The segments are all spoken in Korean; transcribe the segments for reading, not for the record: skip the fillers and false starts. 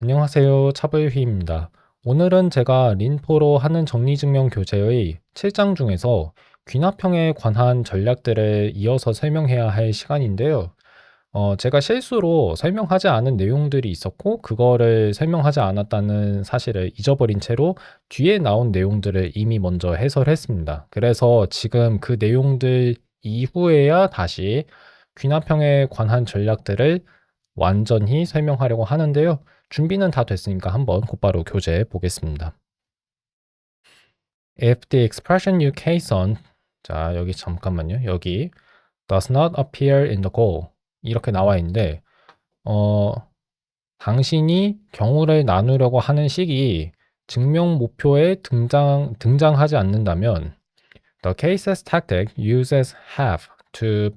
안녕하세요. 차블휘입니다. 오늘은 제가 린포로 하는 정리증명 교재의 7장 중에서 귀납형에 관한 전략들을 이어서 설명해야 할 시간인데요. 제가 실수로 설명하지 않은 내용들이 있었고, 그거를 설명하지 않았다는 사실을 잊어버린 채로 뒤에 나온 내용들을 이미 먼저 해설했습니다. 그래서 지금 그 내용들 이후에야 다시 귀납형에 관한 전략들을 완전히 설명하려고 하는데요. 준비는 다 됐으니까 한번 곧바로 교재 보겠습니다. If the expression you case on, 자 여기 잠깐만요. 여기 does not appear in the goal 이렇게 나와 있는데 당신이 경우를 나누려고 하는 식이 증명 목표에 등장하지 않는다면 the cases tactic uses have to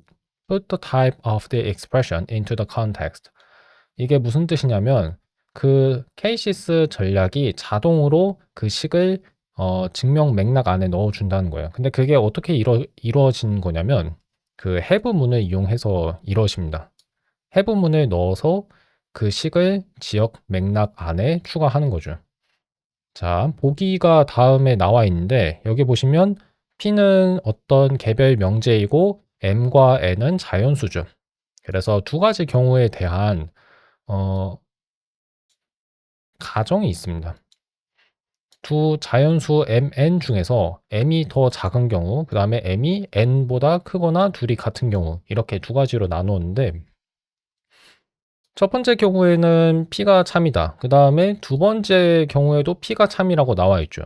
put the type of the expression into the context. 이게 무슨 뜻이냐면 그 케이시스 전략이 자동으로 그 식을 증명 맥락 안에 넣어준다는 거예요. 근데 그게 어떻게 이루어진 거냐면 그 have문을 이용해서 이루어집니다. have문을 넣어서 그 식을 지역 맥락 안에 추가하는 거죠. 자, 보기가 다음에 나와 있는데 여기 보시면 P는 어떤 개별 명제이고 M과 N은 자연수죠. 그래서 두 가지 경우에 대한 가정이 있습니다. 두 자연수 mn 중에서 m이 더 작은 경우, 그 다음에 m이 n보다 크거나 둘이 같은 경우 이렇게 두 가지로 나누었는데 첫 번째 경우에는 p가 참이다. 그 다음에 두 번째 경우에도 p가 참이라고 나와 있죠.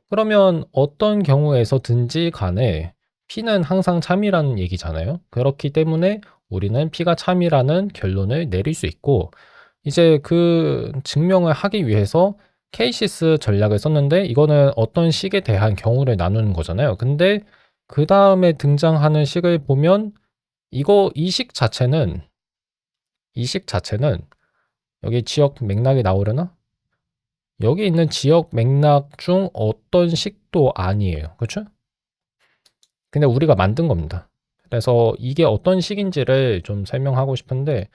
그러면 어떤 경우에서든지 간에 p는 항상 참이라는 얘기잖아요. 그렇기 때문에 우리는 p가 참이라는 결론을 내릴 수 있고 이제 그 증명을 하기 위해서 케이시스 전략을 썼는데 이거는 어떤 식에 대한 경우를 나누는 거잖아요. 근데 그 다음에 등장하는 식을 보면 이 식 자체는 여기 지역 맥락이 나오려나? 여기 있는 지역 맥락 중 어떤 식도 아니에요. 그렇죠? 근데 우리가 만든 겁니다. 그래서 이게 어떤 식인지를 좀 설명하고 싶은데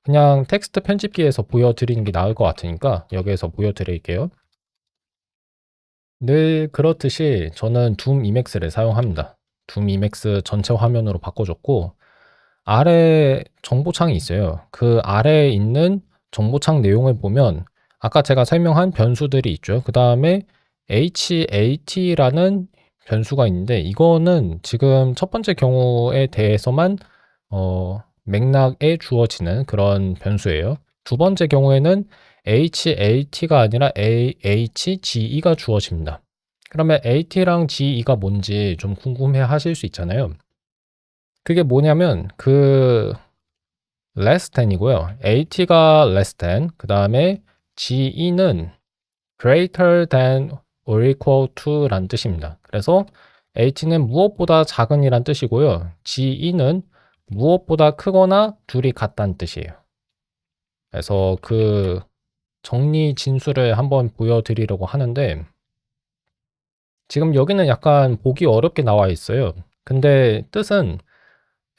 그냥 텍스트 편집기에서 보여드리는 게 나을 것 같으니까 여기에서 보여드릴게요. 늘 그렇듯이 저는 둠 이맥스를 사용합니다. 둠 이맥스 전체 화면으로 바꿔줬고 아래 정보창이 있어요. 그 아래에 있는 정보창 내용을 보면 아까 제가 설명한 변수들이 있죠. 그 다음에 HAT라는 변수가 있는데 이거는 지금 첫 번째 경우에 대해서만 맥락에 주어지는 그런 변수예요. 두 번째 경우에는 HAT가 아니라 AHGE가 주어집니다. 그러면 AT랑 GE가 뭔지 좀 궁금해 하실 수 있잖아요. 그게 뭐냐면 그 less than이고요. AT가 less than, 그 다음에 GE는 greater than or equal to 란 뜻입니다. 그래서 AT는 무엇보다 작은이란 뜻이고요. GE는 무엇보다 크거나 둘이 같다는 뜻이에요. 그래서 그 정리 진수를 한번 보여드리려고 하는데 지금 여기는 약간 보기 어렵게 나와 있어요. 근데 뜻은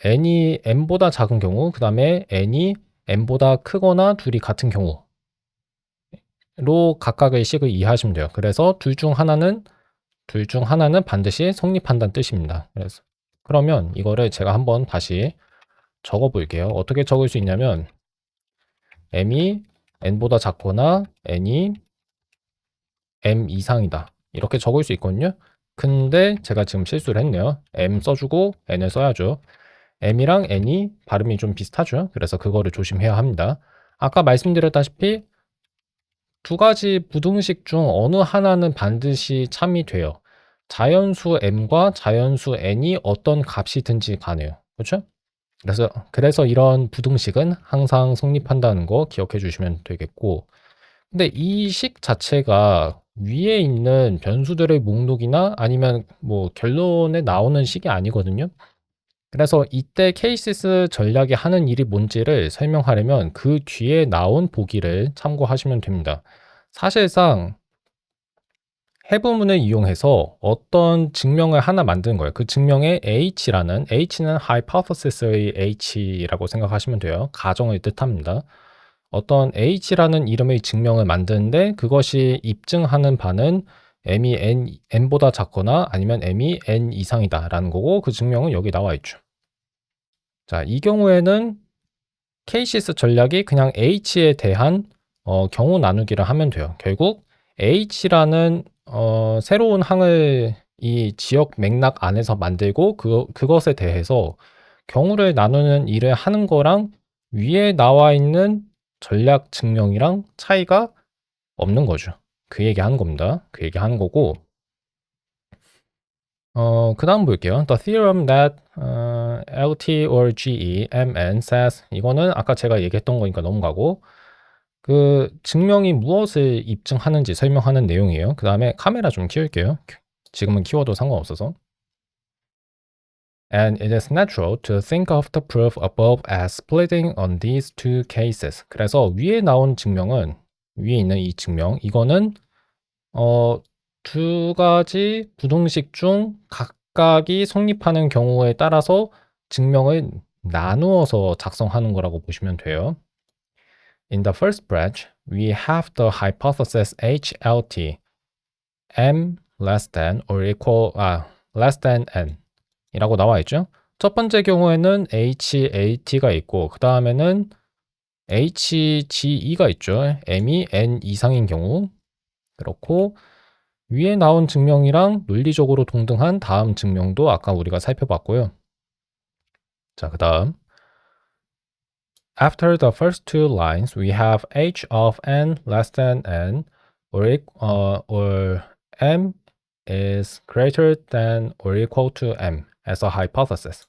n이 m보다 작은 경우, 그 다음에 n이 m보다 크거나 둘이 같은 경우로 각각의 식을 이해하시면 돼요. 그래서 둘 중 하나는 반드시 성립한다는 뜻입니다. 그러면 이거를 제가 한번 다시 적어 볼게요. 어떻게 적을 수 있냐면 m이 n보다 작거나 n이 m 이상이다. 이렇게 적을 수 있거든요. 근데 제가 지금 실수를 했네요. m 써주고 n을 써야죠. m이랑 n이 발음이 좀 비슷하죠. 그래서 그거를 조심해야 합니다. 아까 말씀드렸다시피 두 가지 부등식 중 어느 하나는 반드시 참이 돼요. 자연수 m과 자연수 n이 어떤 값이든지 간에요. 그렇죠? 그래서 이런 부등식은 항상 성립한다는 거 기억해 주시면 되겠고 근데 이 식 자체가 위에 있는 변수들의 목록이나 아니면 뭐 결론에 나오는 식이 아니거든요. 그래서 이때 케이시스 전략이 하는 일이 뭔지를 설명하려면 그 뒤에 나온 보기를 참고하시면 됩니다. 사실상 해부문을 이용해서 어떤 증명을 하나 만드는 거예요. 그 증명에 H는 hypothesis의 H라고 생각하시면 돼요. 가정을 뜻합니다. 어떤 h라는 이름의 증명을 만드는데 그것이 입증하는 바는 m이 n보다 작거나 아니면 m이 n 이상이다라는 거고 그 증명은 여기 나와 있죠. 자, 이 경우에는 케이시스 전략이 그냥 h에 대한 경우 나누기를 하면 돼요. 결국 h라는 새로운 항을 이 지역 맥락 안에서 만들고 그것에 대해서 경우를 나누는 일을 하는 거랑 위에 나와 있는 전략 증명이랑 차이가 없는 거죠. 그 얘기하는 겁니다. 그 얘기하는 거고 그다음 볼게요. The theorem that LT or GE MN says 이거는 아까 제가 얘기했던 거니까 넘어가고 그 증명이 무엇을 입증하는지 설명하는 내용이에요. 그 다음에 카메라 좀 키울게요. 지금은 키워도 상관없어서. And it is natural to think of the proof above as splitting on these two cases. 그래서 위에 나온 증명은 위에 있는 이 증명 이거는 두 가지 부등식 중 각각이 성립하는 경우에 따라서 증명을 나누어서 작성하는 거라고 보시면 돼요. In the first branch, we have the hypothesis HLT m less than or equal less than n 이라고 나와 있죠. 첫 번째 경우에는 HLT가 있고 그 다음에는 HGE가 있죠. m이 n 이상인 경우 그렇고 위에 나온 증명이랑 논리적으로 동등한 다음 증명도 아까 우리가 살펴봤고요. 자, 그 다음 After the first two lines, we have h of n less than n or m is greater than or equal to m as a hypothesis.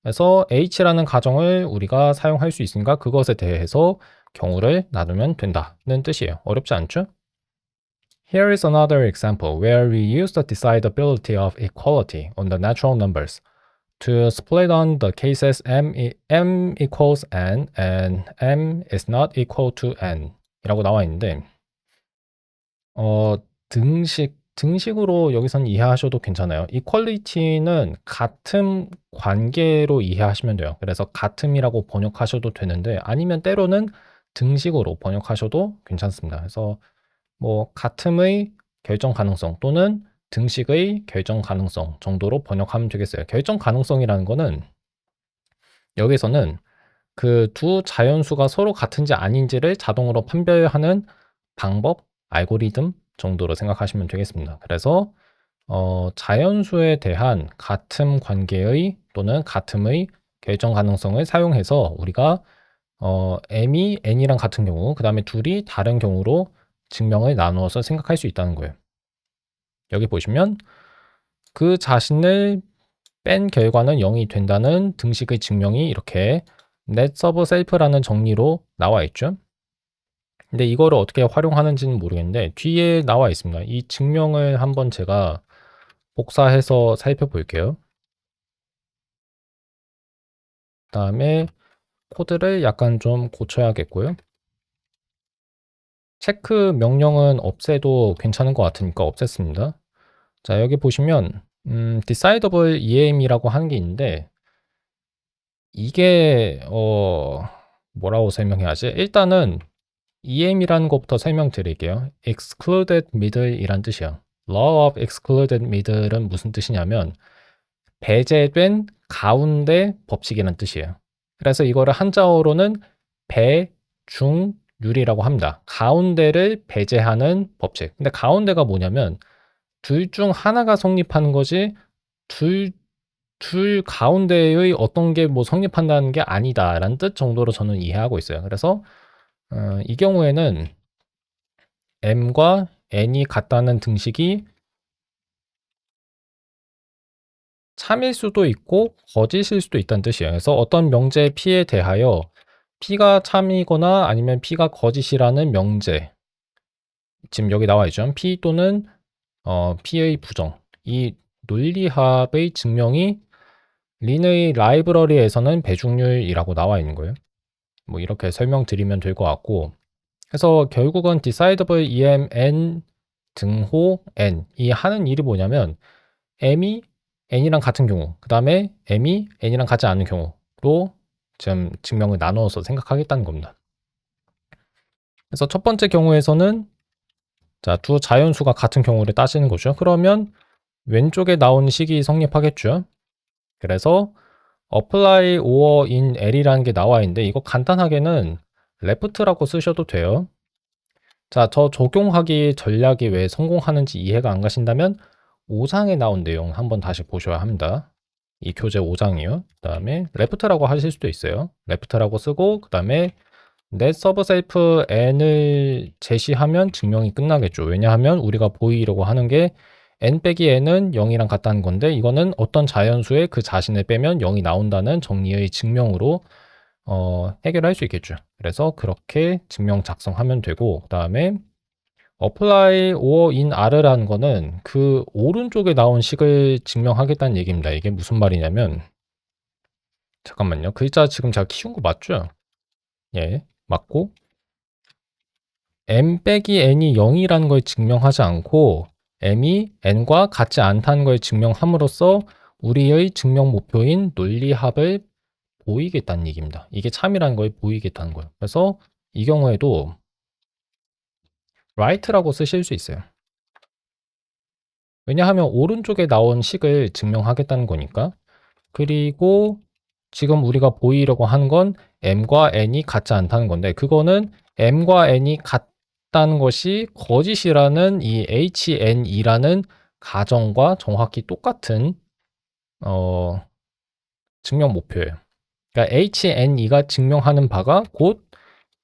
그래서 h라는 가정을 우리가 사용할 수 있으니까 그것에 대해서 경우를 나누면 된다는 뜻이에요. 어렵지 않죠? Here is another example where we use the decidability of equality on the natural numbers to split on the cases m equals n and m is not equal to n 이라고 나와 있는데 등식으로 여기선 이해하셔도 괜찮아요. equality는 같음 관계로 이해하시면 돼요. 그래서 같음이라고 번역하셔도 되는데 아니면 때로는 등식으로 번역하셔도 괜찮습니다. 그래서 뭐 같음의 결정 가능성 또는 등식의 결정 가능성 정도로 번역하면 되겠어요. 결정 가능성이라는 거는 여기서는 그 두 자연수가 서로 같은지 아닌지를 자동으로 판별하는 방법, 알고리즘 정도로 생각하시면 되겠습니다. 그래서 자연수에 대한 같음 관계의 또는 같음의 결정 가능성을 사용해서 우리가 m이 n이랑 같은 경우 그 다음에 둘이 다른 경우로 증명을 나누어서 생각할 수 있다는 거예요. 여기 보시면 그 자신을 뺀 결과는 0이 된다는 등식의 증명이 이렇게 net sub self라는 정리로 나와 있죠. 근데 이거를 어떻게 활용하는지는 모르겠는데 뒤에 나와 있습니다. 이 증명을 한번 제가 복사해서 살펴볼게요. 그 다음에 코드를 약간 좀 고쳐야겠고요. 체크 명령은 없애도 괜찮은 것 같으니까 없앴습니다. 자, 여기 보시면 decidable EM이라고 하는 게 있는데 이게 뭐라고 설명해야지? 일단은 EM이라는 것부터 설명드릴게요. excluded middle이란 뜻이에요. law of excluded middle은 무슨 뜻이냐면 배제된 가운데 법칙이란 뜻이에요. 그래서 이거를 한자어로는 배중률이라고 합니다. 가운데를 배제하는 법칙. 근데 가운데가 뭐냐면 둘 중 하나가 성립하는 거지 둘 가운데의 어떤 게 뭐 성립한다는 게 아니다라는 뜻 정도로 저는 이해하고 있어요. 그래서 이 경우에는 m과 n이 같다는 등식이 참일 수도 있고 거짓일 수도 있다는 뜻이에요. 그래서 어떤 명제 P에 대하여 P가 참이거나 아니면 P가 거짓이라는 명제 지금 여기 나와 있죠. P 또는 P의 부정 이 논리합의 증명이 린의 라이브러리에서는 배중률이라고 나와 있는 거예요. 뭐 이렇게 설명드리면 될 것 같고 그래서 결국은 decidable EM n 등호 n 이 하는 일이 뭐냐면 m이 n이랑 같은 경우 그 다음에 m이 n이랑 같지 않은 경우로 지금 증명을 나누어서 생각하겠다는 겁니다. 그래서 첫 번째 경우에서는 자, 두 자연수가 같은 경우를 따지는 거죠. 그러면 왼쪽에 나온 식이 성립하겠죠. 그래서 apply or in L이라는 게 나와 있는데 이거 간단하게는 left라고 쓰셔도 돼요. 자, 저 적용하기 전략이 왜 성공하는지 이해가 안 가신다면 5장에 나온 내용 한번 다시 보셔야 합니다. 이 교재 5장이요. 그 다음에 left라고 하실 수도 있어요. left라고 쓰고 그 다음에 net subself n을 제시하면 증명이 끝나겠죠. 왜냐하면 우리가 보이려고 하는 게 n 빼기 n은 0이랑 같다는 건데 이거는 어떤 자연수에 그 자신을 빼면 0이 나온다는 정리의 증명으로 해결할 수 있겠죠. 그래서 그렇게 증명 작성하면 되고 그 다음에 apply or in R라는 거는 그 오른쪽에 나온 식을 증명하겠다는 얘기입니다. 이게 무슨 말이냐면 잠깐만요. 글자 지금 제가 키운 거 맞죠? 예, 맞고 m 빼기 n이 0이라는 걸 증명하지 않고 m이 n과 같지 않다는 걸 증명함으로써 우리의 증명 목표인 논리합을 보이겠다는 얘기입니다. 이게 참이라는 걸 보이겠다는 거예요. 그래서 이 경우에도 right라고 쓰실 수 있어요. 왜냐하면 오른쪽에 나온 식을 증명하겠다는 거니까. 그리고 지금 우리가 보이려고 하는 건 m과 n이 같지 않다는 건데 그거는 m과 n이 같다는 것이 거짓이라는 이 HN이라는 가정과 정확히 똑같은 증명 목표예요. 그러니까 HNE가 증명하는 바가 곧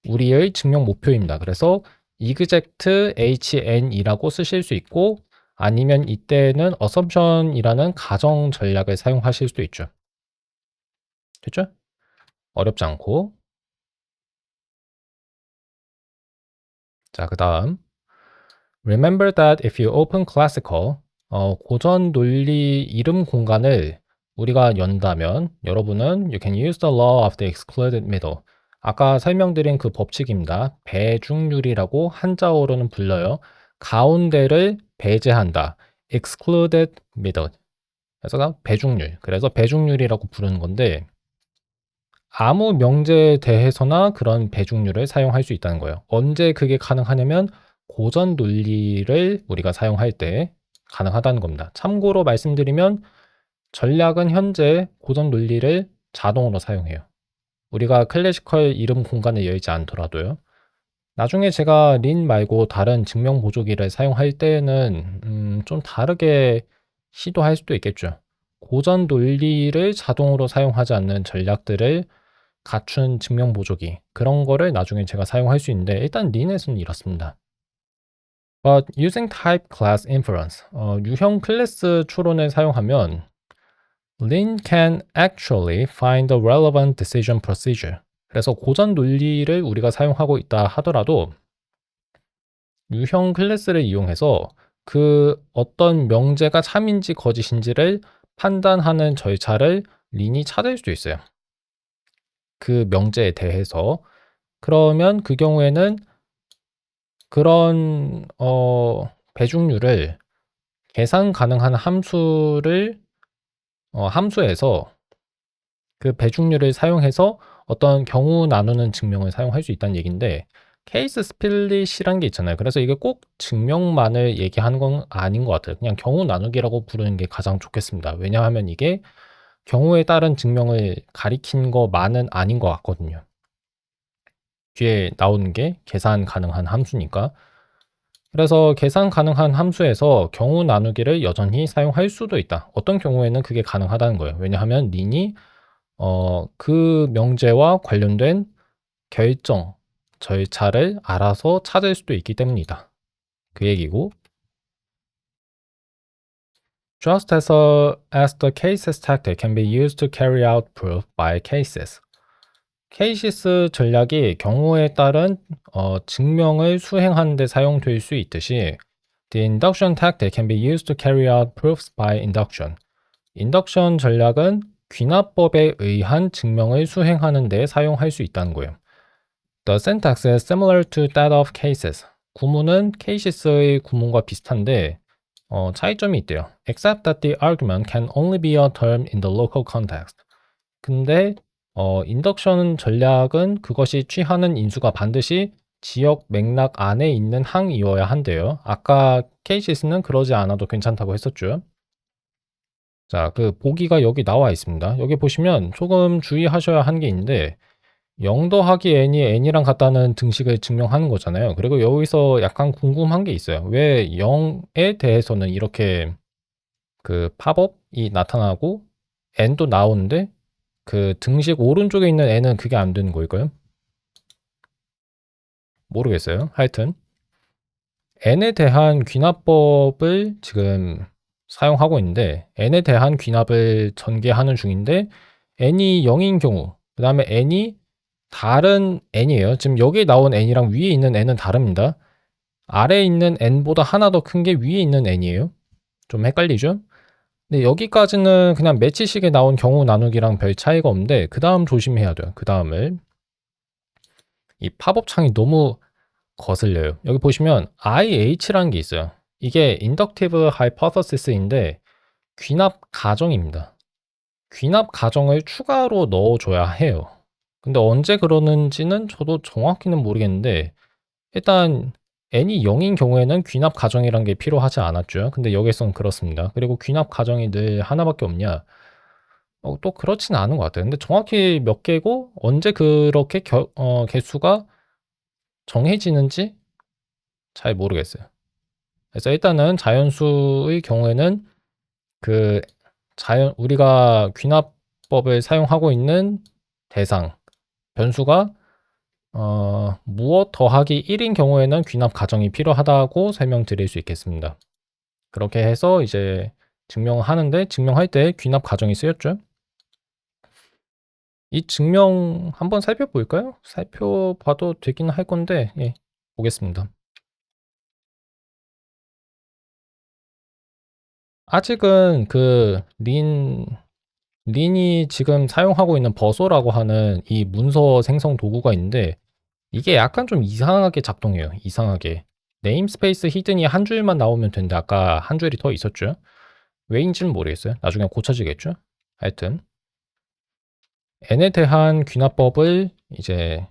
우리의 증명 목표입니다. 그래서 exact HN이라고 쓰실 수 있고 아니면 이때는 assumption이라는 가정 전략을 사용하실 수도 있죠. 됐죠? 어렵지 않고. 자, 그 다음 remember that if you open classical 고전 논리 이름 공간을 우리가 연다면 여러분은 you can use the law of the excluded middle 아까 설명드린 그 법칙입니다. 배중률이라고 한자어로는 불러요. 가운데를 배제한다. excluded middle 그래서 배중률 그래서 배중률이라고 부르는 건데 아무 명제에 대해서나 그런 배중률을 사용할 수 있다는 거예요. 언제 그게 가능하냐면 고전 논리를 우리가 사용할 때 가능하다는 겁니다. 참고로 말씀드리면 전략은 현재 고전 논리를 자동으로 사용해요. 우리가 클래시컬 이름 공간을 열지 않더라도요. 나중에 제가 린 말고 다른 증명 보조기를 사용할 때는 좀 다르게 시도할 수도 있겠죠. 고전 논리를 자동으로 사용하지 않는 전략들을 갖춘 증명 보조기 그런 거를 나중에 제가 사용할 수 있는데 일단 린에서는 이렇습니다. But using type class inference 유형 클래스 추론을 사용하면 Lin can actually find the relevant decision procedure. 그래서 고전 논리를 우리가 사용하고 있다 하더라도 유형 클래스를 이용해서 그 어떤 명제가 참인지 거짓인지를 판단하는 절차를 린이 찾을 수도 있어요. 그 명제에 대해서. 그러면 그 경우에는 그런 배중률을 계산 가능한 함수에서 그 배중률을 사용해서 어떤 경우 나누는 증명을 사용할 수 있다는 얘기인데 케이스 스플릿이란 게 있잖아요. 그래서 이게 꼭 증명만을 얘기하는 건 아닌 것 같아요. 그냥 경우 나누기라고 부르는 게 가장 좋겠습니다. 왜냐하면 이게 경우에 따른 증명을 가리킨 것만은 아닌 것 같거든요. 뒤에 나오는 게 계산 가능한 함수니까. 그래서 계산 가능한 함수에서 경우 나누기를 여전히 사용할 수도 있다. 어떤 경우에는 그게 가능하다는 거예요. 왜냐하면 린이 그 명제와 관련된 결정 절차를 알아서 찾을 수도 있기 때문이다. 그 얘기고. Just as the cases tactic can be used to carry out proof by cases. 케이시스 전략이 경우에 따른 증명을 수행하는 데 사용될 수 있듯이 The induction tactic can be used to carry out proofs by induction. 인덕션 전략은 귀납법에 의한 증명을 수행하는 데 사용할 수 있다는 거예요. The syntax is similar to that of cases. 구문은 cases의 구문과 비슷한데 차이점이 있대요. Except that the argument can only be a term in the local context. 근데 인덕션 전략은 그것이 취하는 인수가 반드시 지역 맥락 안에 있는 항이어야 한대요. 아까 케이시스는 그러지 않아도 괜찮다고 했었죠. 자, 그 보기가 여기 나와 있습니다. 여기 보시면 조금 주의하셔야 하는 게 있는데 0 더하기 n이 n이랑 같다는 등식을 증명하는 거잖아요. 그리고 여기서 약간 궁금한 게 있어요. 왜 0에 대해서는 이렇게 그 팝업이 나타나고 n도 나오는데 그 등식 오른쪽에 있는 n은 그게 안 되는 거일까요? 모르겠어요. 하여튼 n에 대한 귀납법을 지금 사용하고 있는데 n에 대한 귀납을 전개하는 중인데 n이 0인 경우 그 다음에 n이 다른 n이에요. 지금 여기 나온 n이랑 위에 있는 n은 다릅니다. 아래에 있는 n보다 하나 더 큰 게 위에 있는 n이에요. 좀 헷갈리죠? 근데 여기까지는 그냥 매치식에 나온 경우 나누기랑 별 차이가 없는데 그 다음 조심해야 돼요. 그 다음을 이 팝업 창이 너무 거슬려요. 여기 보시면 IH라는 게 있어요. 이게 Inductive Hypothesis인데 귀납 가정입니다. 귀납 가정을 추가로 넣어줘야 해요. 근데 언제 그러는지는 저도 정확히는 모르겠는데 일단 n이 0인 경우에는 귀납 가정이란 게 필요하지 않았죠. 근데 여기선 그렇습니다. 그리고 귀납 가정이 늘 하나밖에 없냐? 또 그렇지는 않은 것 같아요. 근데 정확히 몇 개고 언제 그렇게 개수가 정해지는지 잘 모르겠어요. 그래서 일단은 자연수의 경우에는 그 우리가 귀납법을 사용하고 있는 대상 변수가 무엇 더하기 1인 경우에는 귀납 가정이 필요하다고 설명드릴 수 있겠습니다. 그렇게 해서 이제 증명하는데 증명할 때 귀납 가정이 쓰였죠. 이 증명 한번 살펴볼까요? 살펴봐도 되긴 할 건데 예, 보겠습니다. 아직은 그 린이 지금 사용하고 있는 버소라고 하는 이 문서 생성 도구가 있는데 이게 약간 좀 이상하게 작동해요. 이상하게. 네임스페이스 히든이 한 줄만 나오면 되는데 아까 한 줄이 더 있었죠. 왜인지는 모르겠어요. 나중에 고쳐지겠죠. 하여튼 n에 대한 귀납법을 이제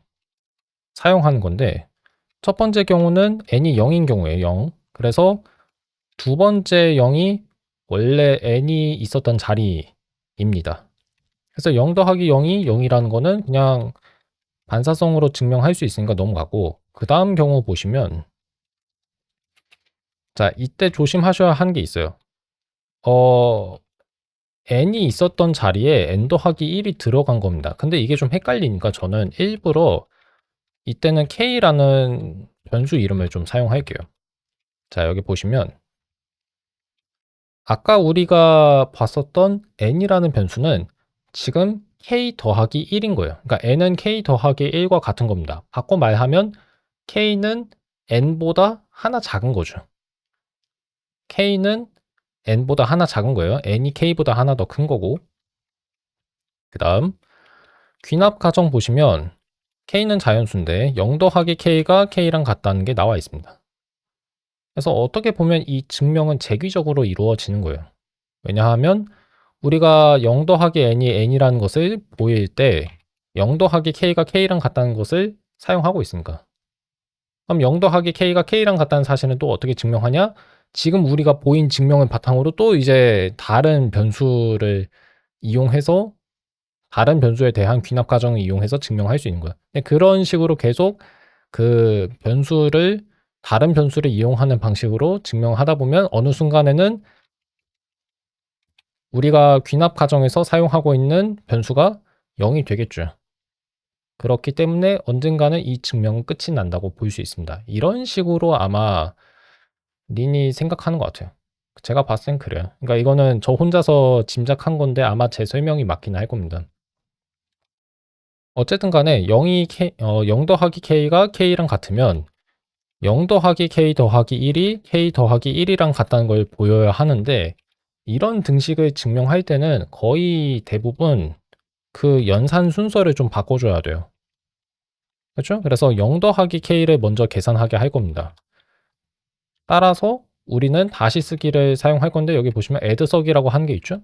사용하는 건데 첫 번째 경우는 n이 0인 경우에 0. 그래서 두 번째 0이 원래 n이 있었던 자리입니다. 그래서 0 더하기 0이 0이라는 거는 그냥 반사성으로 증명할 수 있으니까 넘어가고 그 다음 경우 보시면 자 이때 조심하셔야 하는 게 있어요. n이 있었던 자리에 n 더하기 1이 들어간 겁니다. 근데 이게 좀 헷갈리니까 저는 일부러 이때는 k라는 변수 이름을 좀 사용할게요. 자 여기 보시면 아까 우리가 봤었던 n이라는 변수는 지금 k 더하기 1인 거예요. 그러니까 n은 k 더하기 1과 같은 겁니다. 바꿔 말하면 k는 n보다 하나 작은 거죠. k는 n보다 하나 작은 거예요. n이 k보다 하나 더 큰 거고 그 다음 귀납 가정 보시면 k는 자연수인데 0 더하기 k가 k랑 같다는 게 나와 있습니다. 그래서 어떻게 보면 이 증명은 재규적으로 이루어지는 거예요. 왜냐하면 우리가 0 더하기 n이 n이라는 것을 보일 때 0 더하기 k가 k랑 같다는 것을 사용하고 있으니까. 그럼 0 더하기 k가 k랑 같다는 사실은 또 어떻게 증명하냐? 지금 우리가 보인 증명을 바탕으로 또 이제 다른 변수를 이용해서 다른 변수에 대한 귀납 가정을 이용해서 증명할 수 있는 거야. 그런 식으로 계속 그 변수를 다른 변수를 이용하는 방식으로 증명하다 보면 어느 순간에는 우리가 귀납 가정에서 사용하고 있는 변수가 0이 되겠죠. 그렇기 때문에 언젠가는 이 증명은 끝이 난다고 볼 수 있습니다. 이런 식으로 아마 린이 생각하는 것 같아요. 제가 봤을 땐 그래요. 그러니까 이거는 저 혼자서 짐작한 건데 아마 제 설명이 맞긴 할 겁니다. 어쨌든 간에 0 더하기 k가 k랑 같으면 0 더하기 k 더하기 1이 k 더하기 1이랑 같다는 걸 보여야 하는데 이런 등식을 증명할 때는 거의 대부분 그 연산 순서를 좀 바꿔줘야 돼요. 그렇죠? 그래서 0 더하기 k를 먼저 계산하게 할 겁니다. 따라서 우리는 다시 쓰기를 사용할 건데 여기 보시면 add 서기라고 하는 게 있죠?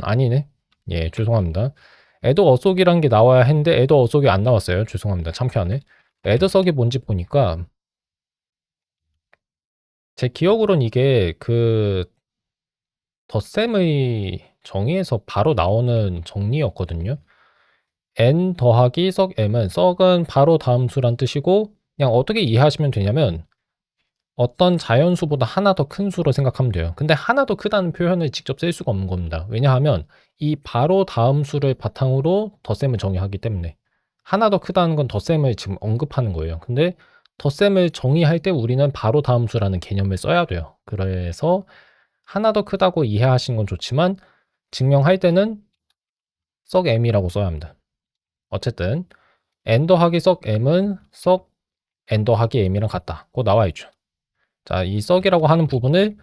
아니네. 예, 죄송합니다. add 어속이라는 게 나와야 했는데 add 어속이 안 나왔어요. 죄송합니다. 창피하네. 애드석이 뭔지 보니까 제 기억으로는 이게 그 덧셈의 정의에서 바로 나오는 정리였거든요. n 더하기 석 m은 석은 바로 다음 수란 뜻이고 그냥 어떻게 이해하시면 되냐면 어떤 자연수보다 하나 더 큰 수로 생각하면 돼요. 근데 하나 더 크다는 표현을 직접 쓸 수가 없는 겁니다. 왜냐하면 이 바로 다음 수를 바탕으로 덧셈을 정의하기 때문에 하나 더 크다는 건 덧셈을 지금 언급하는 거예요. 근데 덧셈을 정의할 때 우리는 바로 다음 수라는 개념을 써야 돼요. 그래서 하나 더 크다고 이해하시는 건 좋지만 증명할 때는 석 m이라고 써야 합니다. 어쨌든 n 더하기 석 m은 석 n 더하기 m이랑 같다. 고 나와 있죠. 자, 이 썩이라고 하는 부분을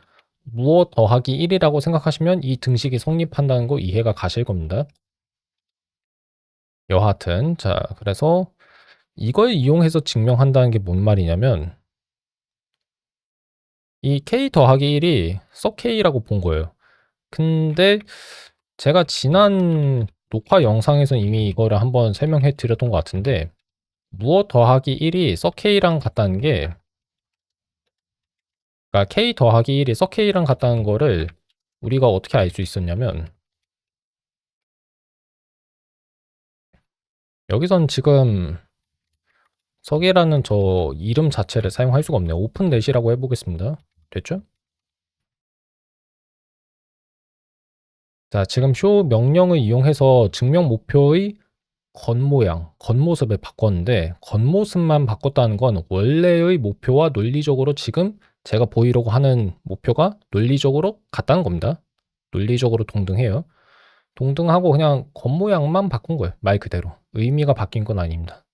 무엇 더하기 1이라고 생각하시면 이 등식이 성립한다는 거 이해가 가실 겁니다. 여하튼 자, 그래서 이걸 이용해서 증명한다는 게 뭔 말이냐면 이 k 더하기 1이 썩 k라고 본 거예요. 근데 제가 지난 녹화 영상에서 이미 이거를 한번 설명해 드렸던 것 같은데 무엇 더하기 1이 썩 k랑 같다는 게 그러니까 k 더하기 1이 썩 k랑 같다는 거를 우리가 어떻게 알 수 있었냐면 여기선 지금 석이라는 저 이름 자체를 사용할 수가 없네요. 오픈넷이라고 해보겠습니다. 됐죠? 자, 지금 쇼 명령을 이용해서 증명 목표의 겉모양, 겉모습을 바꿨는데 겉모습만 바꿨다는 건 원래의 목표와 논리적으로 지금 제가 보이려고 하는 목표가 논리적으로 같다는 겁니다. 논리적으로 동등해요. 동등하고 그냥 겉모양만 바꾼 거예요. 말 그대로. 의미가 바뀐 건 아닙니다.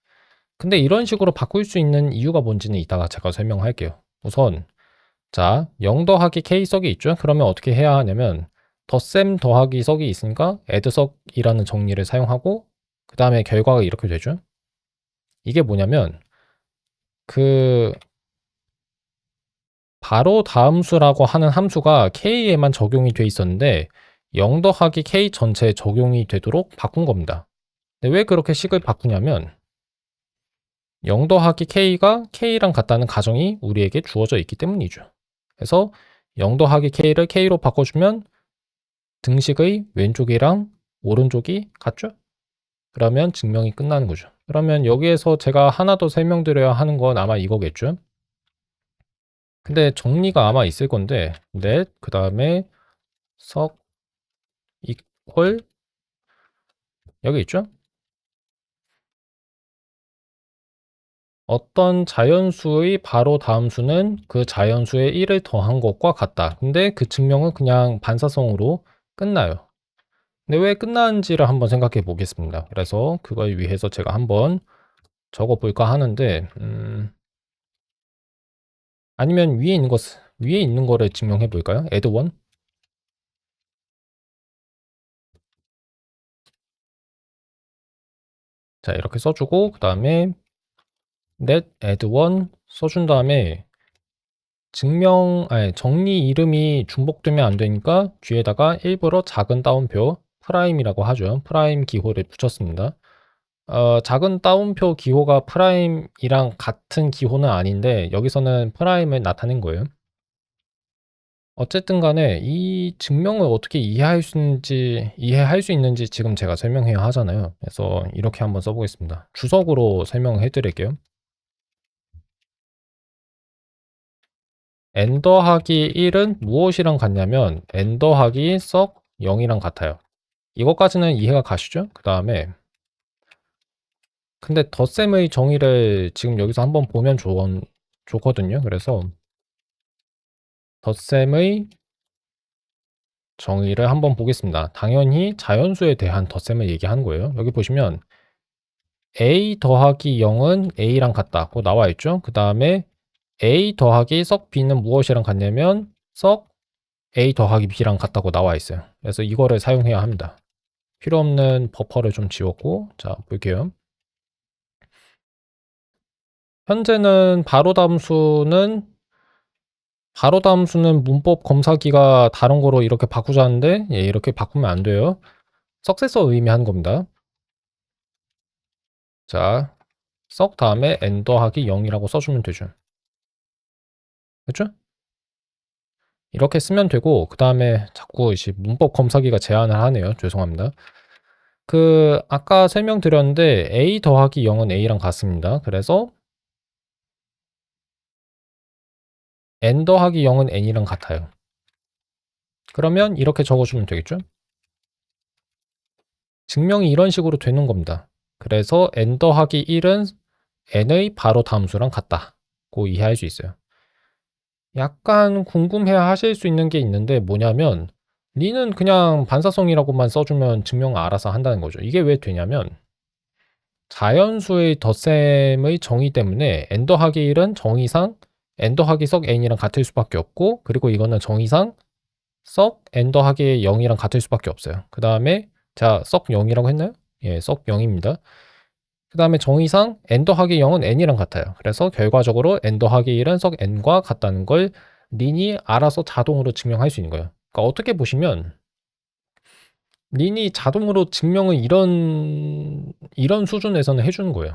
근데 이런 식으로 바꿀 수 있는 이유가 뭔지는 이따가 제가 설명할게요. 우선 자, 0 더하기 k 석이 있죠? 그러면 어떻게 해야 하냐면 덧셈 더하기 석이 있으니까 add 석이라는 정리를 사용하고 그 다음에 결과가 이렇게 되죠. 이게 뭐냐면 그 바로 다음 수라고 하는 함수가 k에만 적용이 돼 있었는데 0 더하기 k 전체에 적용이 되도록 바꾼 겁니다. 근데 왜 그렇게 식을 바꾸냐면 0 더하기 k가 k랑 같다는 가정이 우리에게 주어져 있기 때문이죠. 그래서 0 더하기 k를 k로 바꿔주면 등식의 왼쪽이랑 오른쪽이 같죠? 그러면 증명이 끝나는 거죠. 그러면 여기에서 제가 하나 더 설명드려야 하는 건 아마 이거겠죠? 근데 정리가 아마 있을 건데 net 그 다음에 석 equal 여기 있죠? 어떤 자연수의 바로 다음 수는 그 자연수의 1을 더한 것과 같다. 근데 그 증명은 그냥 반사성으로 끝나요. 근데 왜 끝나는지를 한번 생각해 보겠습니다. 그래서 그걸 위해서 제가 한번 적어 볼까 하는데 아니면 위에 있는 거를 증명해 볼까요? add 1 자, 이렇게 써주고 그 다음에 net add 1 써준 다음에 정리 이름이 중복되면 안 되니까 뒤에다가 일부러 작은 따옴표 프라임이라고 하죠. 프라임 기호를 붙였습니다. 작은 따옴표 기호가 프라임이랑 같은 기호는 아닌데 여기서는 프라임을 나타낸 거예요. 어쨌든 간에 이 증명을 어떻게 이해할 수 있는지 지금 제가 설명해야 하잖아요. 그래서 이렇게 한번 써보겠습니다. 주석으로 설명해 드릴게요. n 더하기 1은 무엇이랑 같냐면 n 더하기 썩 0이랑 같아요. 이것까지는 이해가 가시죠? 그 다음에 근데 덧셈의 정의를 지금 여기서 한번 보면 좋거든요. 그래서 덧셈의 정의를 한번 보겠습니다. 당연히 자연수에 대한 덧셈을 얘기하는 거예요. 여기 보시면 a 더하기 0은 a랑 같다고 나와 있죠. 그 다음에 a 더하기 석 b는 무엇이랑 같냐면 석 a 더하기 b랑 같다고 나와 있어요. 그래서 이거를 사용해야 합니다. 필요 없는 버퍼를 좀 지웠고 자 볼게요. 현재는 바로 다음 수는 문법 검사기가 다른 거로 이렇게 바꾸자는데 이렇게 바꾸면 안 돼요. 석세서 의미하는 겁니다. 자, 썩 다음에 n 더하기 0이라고 써주면 되죠. 그쵸? 이렇게 쓰면 되고 그 다음에 자꾸 이제 문법 검사기가 제한을 하네요. 죄송합니다. 아까 설명드렸는데 a 더하기 0은 a랑 같습니다. 그래서 n 더하기 0은 n이랑 같아요. 그러면 이렇게 적어주면 되겠죠? 증명이 이런 식으로 되는 겁니다. 그래서 n 더하기 1은 n의 바로 다음 수랑 같다고 이해할 수 있어요. 약간 궁금해 하실 수 있는 게 있는데 뭐냐면 리는 그냥 반사성이라고만 써주면 증명 알아서 한다는 거죠. 이게 왜 되냐면 자연수의 덧셈의 정의 때문에 n 더하기 1은 정의상 n 더하기 석 n이랑 같을 수밖에 없고 그리고 이거는 정의상 석 n 더하기 0이랑 같을 수밖에 없어요. 그 다음에 자, 석 0이라고 했나요? 예, 석 0입니다. 그 다음에 정의상 n 더하기 0은 n이랑 같아요. 그래서 결과적으로 n 더하기 1은 석 n과 같다는 걸 린이 알아서 자동으로 증명할 수 있는 거예요. 그러니까 어떻게 보시면 린이 자동으로 증명을 이런 수준에서는 해주는 거예요.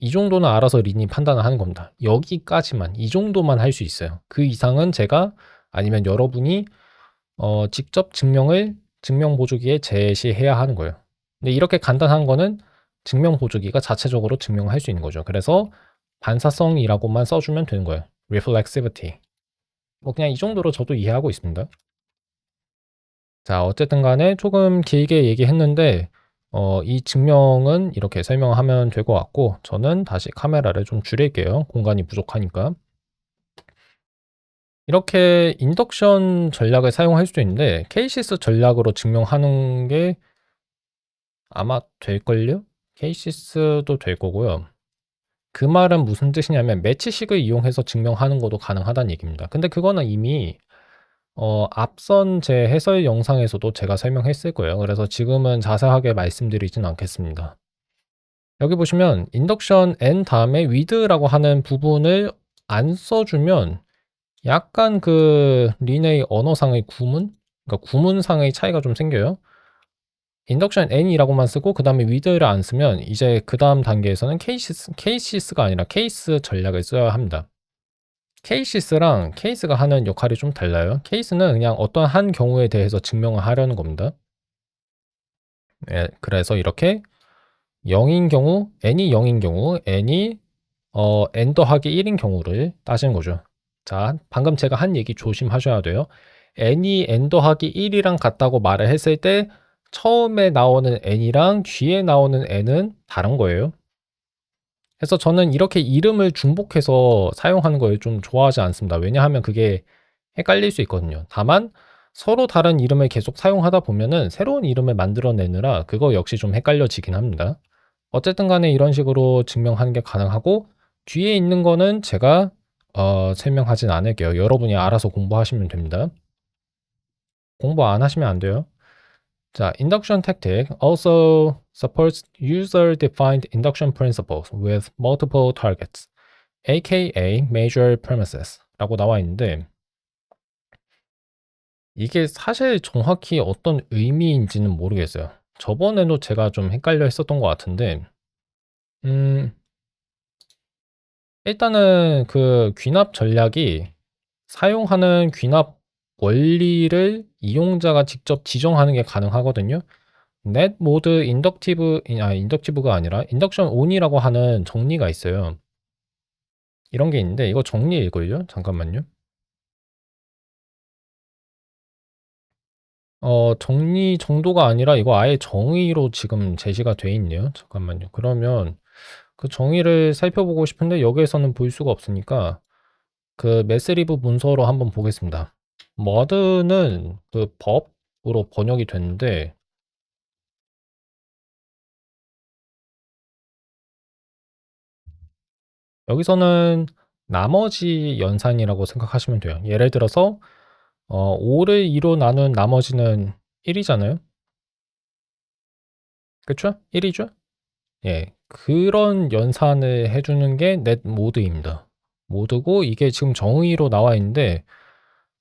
이 정도는 알아서 린이 판단을 하는 겁니다. 여기까지만, 이 정도만 할 수 있어요. 그 이상은 제가 아니면 여러분이 직접 증명 보조기에 제시해야 하는 거예요. 근데 이렇게 간단한 거는 증명 보조기가 자체적으로 증명할 수 있는 거죠. 그래서 반사성이라고만 써주면 되는 거예요. reflexivity. 뭐 그냥 이 정도로 저도 이해하고 있습니다. 자, 어쨌든 간에 조금 길게 얘기했는데 이 증명은 이렇게 설명하면 될 것 같고 저는 다시 카메라를 좀 줄일게요. 공간이 부족하니까. 이렇게 인덕션 전략을 사용할 수도 있는데 케이시스 전략으로 증명하는 게 아마 될걸요? 케이시스도 될 거고요. 그 말은 무슨 뜻이냐면 매치식을 이용해서 증명하는 것도 가능하다는 얘기입니다. 근데 그거는 이미 앞선 제 해설 영상에서도 제가 설명했을 거예요. 그래서 지금은 자세하게 말씀드리진 않겠습니다. 여기 보시면 인덕션 n 다음에 with라고 하는 부분을 안 써주면 약간 린의 언어상의 그러니까 구문상의 차이가 좀 생겨요. 인덕션 n이라고만 쓰고 그 다음에 with를 안 쓰면 이제 그 다음 단계에서는 케이시스가 아니라 케이스 전략을 써야 합니다. 케이시스랑 케이스가 하는 역할이 좀 달라요. 케이스는 그냥 어떤 한 경우에 대해서 증명을 하려는 겁니다. 예, 그래서 이렇게 0인 경우, n이 0인 경우, n이 n 더하기 1인 경우를 따지는 거죠. 자, 방금 제가 한 얘기 조심하셔야 돼요. n이 n 더하기 1이랑 같다고 말을 했을 때 처음에 나오는 n이랑 뒤에 나오는 n은 다른 거예요. 그래서 저는 이렇게 이름을 중복해서 사용하는 걸 좀 좋아하지 않습니다. 왜냐하면 그게 헷갈릴 수 있거든요. 다만 서로 다른 이름을 계속 사용하다 보면은 새로운 이름을 만들어내느라 그거 역시 좀 헷갈려지긴 합니다. 어쨌든 간에 이런 식으로 증명하는 게 가능하고 뒤에 있는 거는 제가 설명하진 않을게요. 여러분이 알아서 공부하시면 됩니다. 공부 안 하시면 안 돼요. 자, induction tactic also supports user-defined induction principles with multiple targets, aka major premises 라고 나와 있는데 이게 사실 정확히 어떤 의미인지는 모르겠어요. 저번에도 제가 좀 헷갈려 했었던 것 같은데 음, 일단은 귀납 전략이 사용하는 귀납 원리를 이용자가 직접 지정하는 게 가능하거든요. net mode 인덕티브가 아니라 인덕션 on이라고 하는 정리가 있어요. 이런 게 있는데 이거 정리 읽을요? 잠깐만요. 정리 정도가 아니라 이거 아예 정의로 지금 제시가 돼 있네요. 잠깐만요. 그러면 그 정의를 살펴보고 싶은데 여기에서는 볼 수가 없으니까 매스리브 문서로 한번 보겠습니다. 머드는 법으로 번역이 됐는데 여기서는 나머지 연산이라고 생각하시면 돼요. 예를 들어서 5를 2로 나눈 나머지는 1이잖아요. 그쵸? 1이죠? 예. 그런 연산을 해주는 게 net 모드입니다. 모드고 이게 지금 정의로 나와 있는데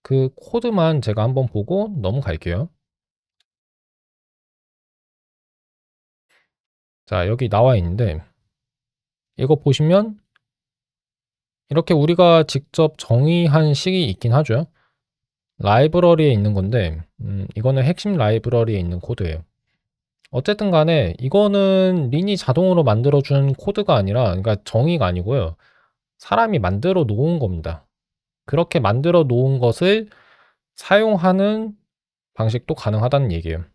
그 코드만 제가 한번 보고 넘어갈게요. 자, 여기 나와 있는데 이거 보시면 이렇게 우리가 직접 정의한 식이 있긴 하죠. 라이브러리에 있는 건데 이거는 핵심 라이브러리에 있는 코드예요. 어쨌든 간에 이거는 린이 자동으로 만들어준 코드가 아니라, 그러니까 정의가 아니고요. 사람이 만들어 놓은 겁니다. 그렇게 만들어 놓은 것을 사용하는 방식도 가능하다는 얘기예요.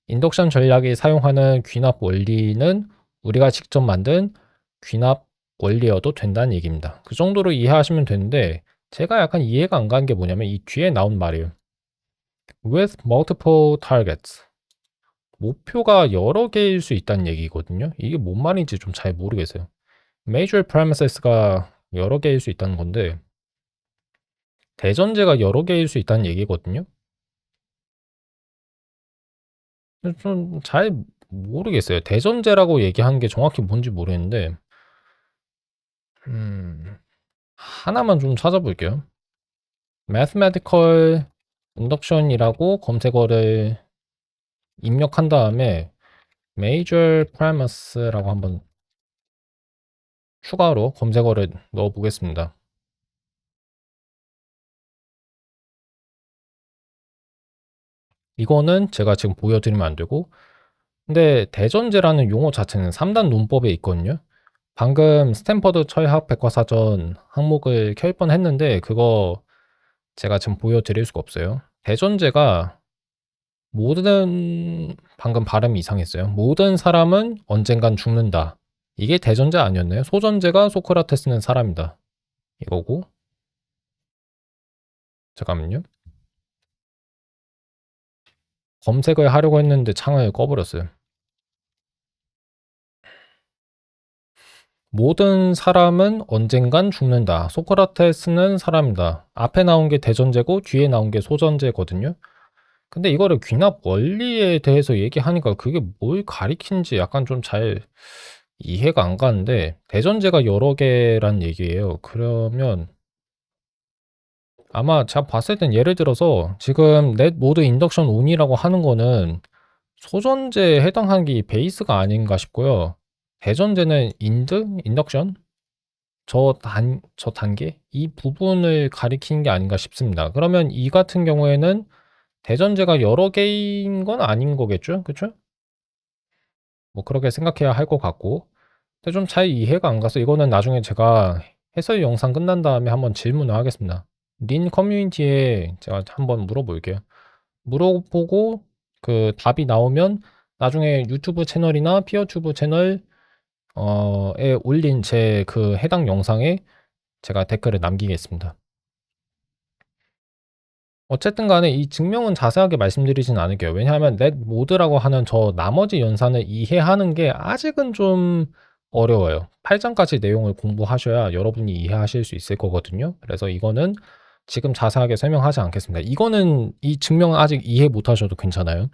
인덕션 전략이 사용하는 귀납 원리는 우리가 직접 만든 귀납 원리여도 된다는 얘기입니다. 그 정도로 이해하시면 되는데, 제가 약간 이해가 안 가는 게 뭐냐면 이 뒤에 나온 말이에요. With multiple targets. 목표가 여러 개일 수 있다는 얘기거든요. 이게 뭔 말인지 좀 잘 모르겠어요. Major premises가 여러 개일 수 있다는 건데, 대전제가 여러 개일 수 있다는 얘기거든요. 좀 잘 모르겠어요. 대전제라고 얘기하는 게 정확히 뭔지 모르겠는데, 하나만 좀 찾아볼게요. Mathematical Induction이라고 검색어를 입력한 다음에 Major Premises라고 한번 추가로 검색어를 넣어 보겠습니다. 이거는 제가 지금 보여드리면 안 되고, 근데 대전제라는 용어 자체는 3단 논법에 있거든요. 방금 스탠퍼드 철학 백과사전 항목을 켤 뻔했는데 그거 제가 지금 보여드릴 수가 없어요. 대전제가 모든, 방금 발음이 이상했어요. 모든 사람은 언젠간 죽는다. 이게 대전제 아니었나요? 소전제가 소크라테스는 사람이다. 이거고. 잠깐만요. 검색을 하려고 했는데 창을 꺼버렸어요. 모든 사람은 언젠간 죽는다. 소크라테스는 사람이다. 앞에 나온 게 대전제고 뒤에 나온 게 소전제거든요. 근데 이거를 귀납 원리에 대해서 얘기하니까 그게 뭘 가리킨지 약간 좀 잘 이해가 안 가는데, 대전제가 여러 개란 얘기예요. 그러면 아마 제가 봤을 땐 예를 들어서 지금 넷 모드 인덕션 온이라고 하는 거는 소전제에 해당하는 게 베이스가 아닌가 싶고요. 대전제는 인덕션? 저 단계? 이 부분을 가리키는 게 아닌가 싶습니다. 그러면 이 같은 경우에는 대전제가 여러 개인 건 아닌 거겠죠? 그쵸? 뭐 그렇게 생각해야 할 것 같고. 근데 좀 잘 이해가 안 가서 이거는 나중에 제가 해설 영상 끝난 다음에 한번 질문을 하겠습니다. 린 커뮤니티에 제가 한번 물어볼게요. 물어보고 그 답이 나오면 나중에 유튜브 채널이나 피어튜브 채널 에 올린 제 그 해당 영상에 제가 댓글을 남기겠습니다. 어쨌든 간에 이 증명은 자세하게 말씀드리진 않을게요. 왜냐하면 넷 모드라고 하는 저 나머지 연산을 이해하는 게 아직은 좀 어려워요. 8장까지 내용을 공부하셔야 여러분이 이해하실 수 있을 거거든요. 그래서 이거는 지금 자세하게 설명하지 않겠습니다. 이거는 이 증명은 아직 이해 못 하셔도 괜찮아요.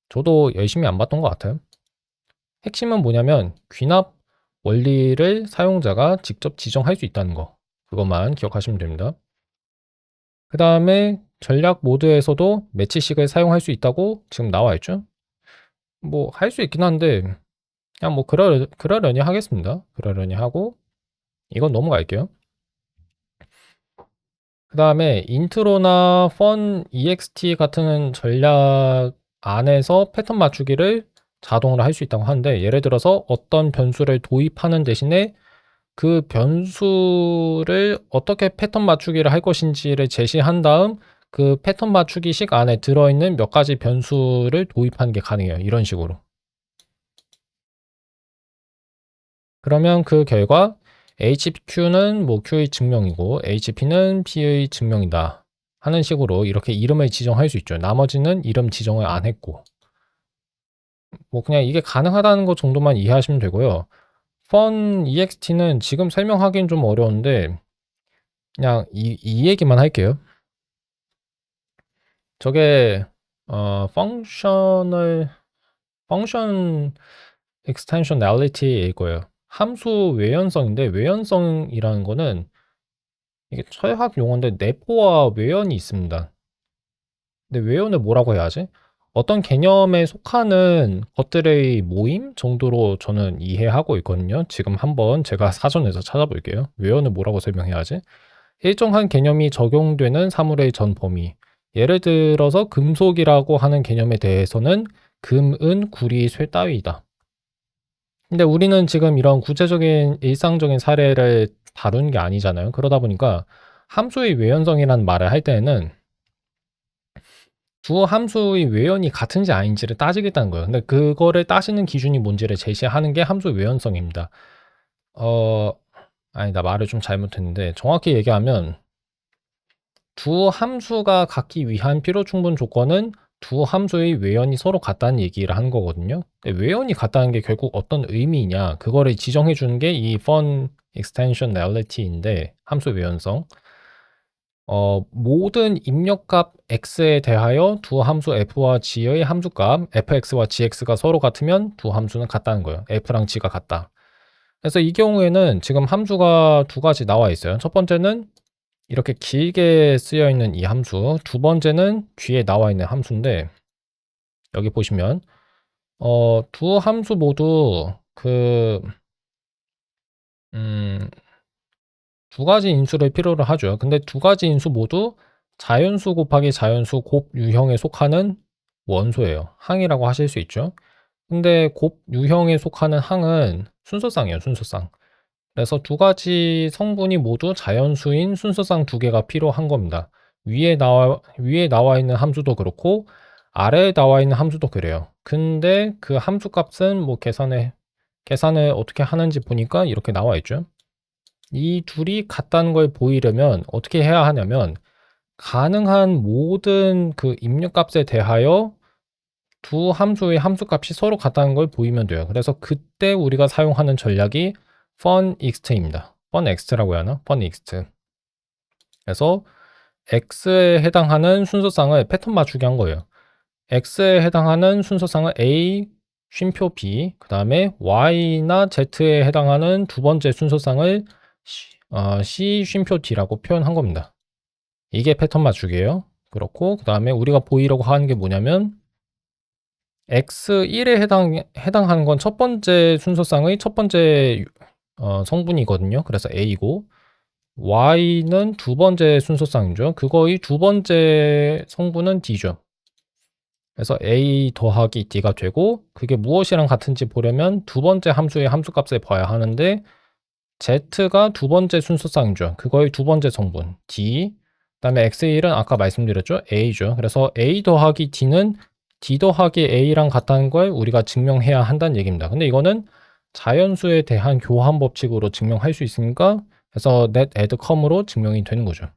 저도 열심히 안 봤던 것 같아요. 핵심은 뭐냐면 귀납 원리를 사용자가 직접 지정할 수 있다는 거. 그것만 기억하시면 됩니다. 그 다음에 전략 모드에서도 매치식을 사용할 수 있다고 지금 나와 있죠. 뭐 할 수 있긴 한데 그냥 뭐 그러려니 하겠습니다. 그러려니 하고 이건 넘어갈게요. 그 다음에 인트로나 펀 ext 같은 전략 안에서 패턴 맞추기를 자동으로 할 수 있다고 하는데, 예를 들어서 어떤 변수를 도입하는 대신에 그 변수를 어떻게 패턴 맞추기를 할 것인지를 제시한 다음 그 패턴 맞추기식 안에 들어있는 몇 가지 변수를 도입하는 게 가능해요. 이런 식으로. 그러면 그 결과 HQ는 뭐 Q의 증명이고 HP는 P의 증명이다 하는 식으로 이렇게 이름을 지정할 수 있죠. 나머지는 이름 지정을 안 했고. 뭐 그냥 이게 가능하다는 것 정도만 이해하시면 되고요. fun ext는 지금 설명하기는 좀 어려운데 그냥 이 얘기만 할게요. 저게 펑션 extensionality일 거예요. 함수 외연성인데, 외연성이라는 거는 이게 철학 용어인데 내포와 외연이 있습니다. 근데 외연을 뭐라고 해야 하지? 어떤 개념에 속하는 것들의 모임 정도로 저는 이해하고 있거든요. 지금 한번 제가 사전에서 찾아볼게요. 외연을 뭐라고 설명해야 하지? 일정한 개념이 적용되는 사물의 전 범위. 예를 들어서 금속이라고 하는 개념에 대해서는 금, 은, 구리, 쇠 따위이다. 근데 우리는 지금 이런 구체적인 일상적인 사례를 다루는 게 아니잖아요. 그러다 보니까 함수의 외연성이라는 말을 할 때에는 두 함수의 외연이 같은지 아닌지를 따지겠다는 거예요. 근데 그거를 따지는 기준이 뭔지를 제시하는 게 함수의 외연성입니다. 어, 아니다. 말을 좀 잘못했는데 정확히 얘기하면 두 함수가 갖기 위한 필요 충분 조건은 두 함수의 외연이 서로 같다는 얘기를 하는 거거든요. 근데 외연이 같다는 게 결국 어떤 의미냐 그거를 지정해 주는 게 이 fun extensionality인데 함수 외연성. 모든 입력값 x에 대하여 두 함수 f와 g의 함수값 fx와 gx가 서로 같으면 두 함수는 같다는 거예요. f랑 g가 같다. 그래서 이 경우에는 지금 함수가 두 가지 나와 있어요. 첫 번째는 이렇게 길게 쓰여 있는 이 함수, 두 번째는 뒤에 나와 있는 함수인데 여기 보시면 두 함수 모두 두 가지 인수를 필요로 하죠. 근데 두 가지 인수 모두 자연수 곱하기 자연수 곱 유형에 속하는 원소예요. 항이라고 하실 수 있죠. 근데 곱 유형에 속하는 항은 순서쌍이에요. 순서쌍. 그래서 두 가지 성분이 모두 자연수인 순서쌍 두 개가 필요한 겁니다. 위에 나와 있는 함수도 그렇고 아래에 나와 있는 함수도 그래요. 근데 그 함수 값은 뭐 계산을 어떻게 하는지 보니까 이렇게 나와 있죠. 이 둘이 같다는 걸 보이려면 어떻게 해야 하냐면 가능한 모든 그 입력값에 대하여 두 함수의 함수값이 서로 같다는 걸 보이면 돼요. 그래서 그때 우리가 사용하는 전략이 funext입니다. funext라고 해야 하나? funext. 그래서 x에 해당하는 순서쌍을 패턴 맞추기 한 거예요. x에 해당하는 순서쌍을 a 쉼표 b, 그 다음에 y나 z에 해당하는 두 번째 순서쌍을 c 쉼표 d라고 표현한 겁니다. 이게 패턴 맞추기예요. 그렇고 그 다음에 우리가 보이려고 하는 게 뭐냐면 x1에 해당하는 건 첫 번째 순서쌍의 첫 번째 성분이거든요. 그래서 a이고 y는 두 번째 순서쌍이죠. 그거의 두 번째 성분은 d죠. 그래서 a 더하기 d가 되고 그게 무엇이랑 같은지 보려면 두 번째 함수의 함수값을 봐야 하는데 z가 두 번째 순서쌍이죠. 그거의 두 번째 성분 d, 그다음에 x1은 아까 말씀드렸죠. a죠. 그래서 a 더하기 d는 d 더하기 a랑 같다는 걸 우리가 증명해야 한다는 얘기입니다. 근데 이거는 자연수에 대한 교환 법칙으로 증명할 수 있으니까 그래서 net add com으로 증명이 되는 거죠.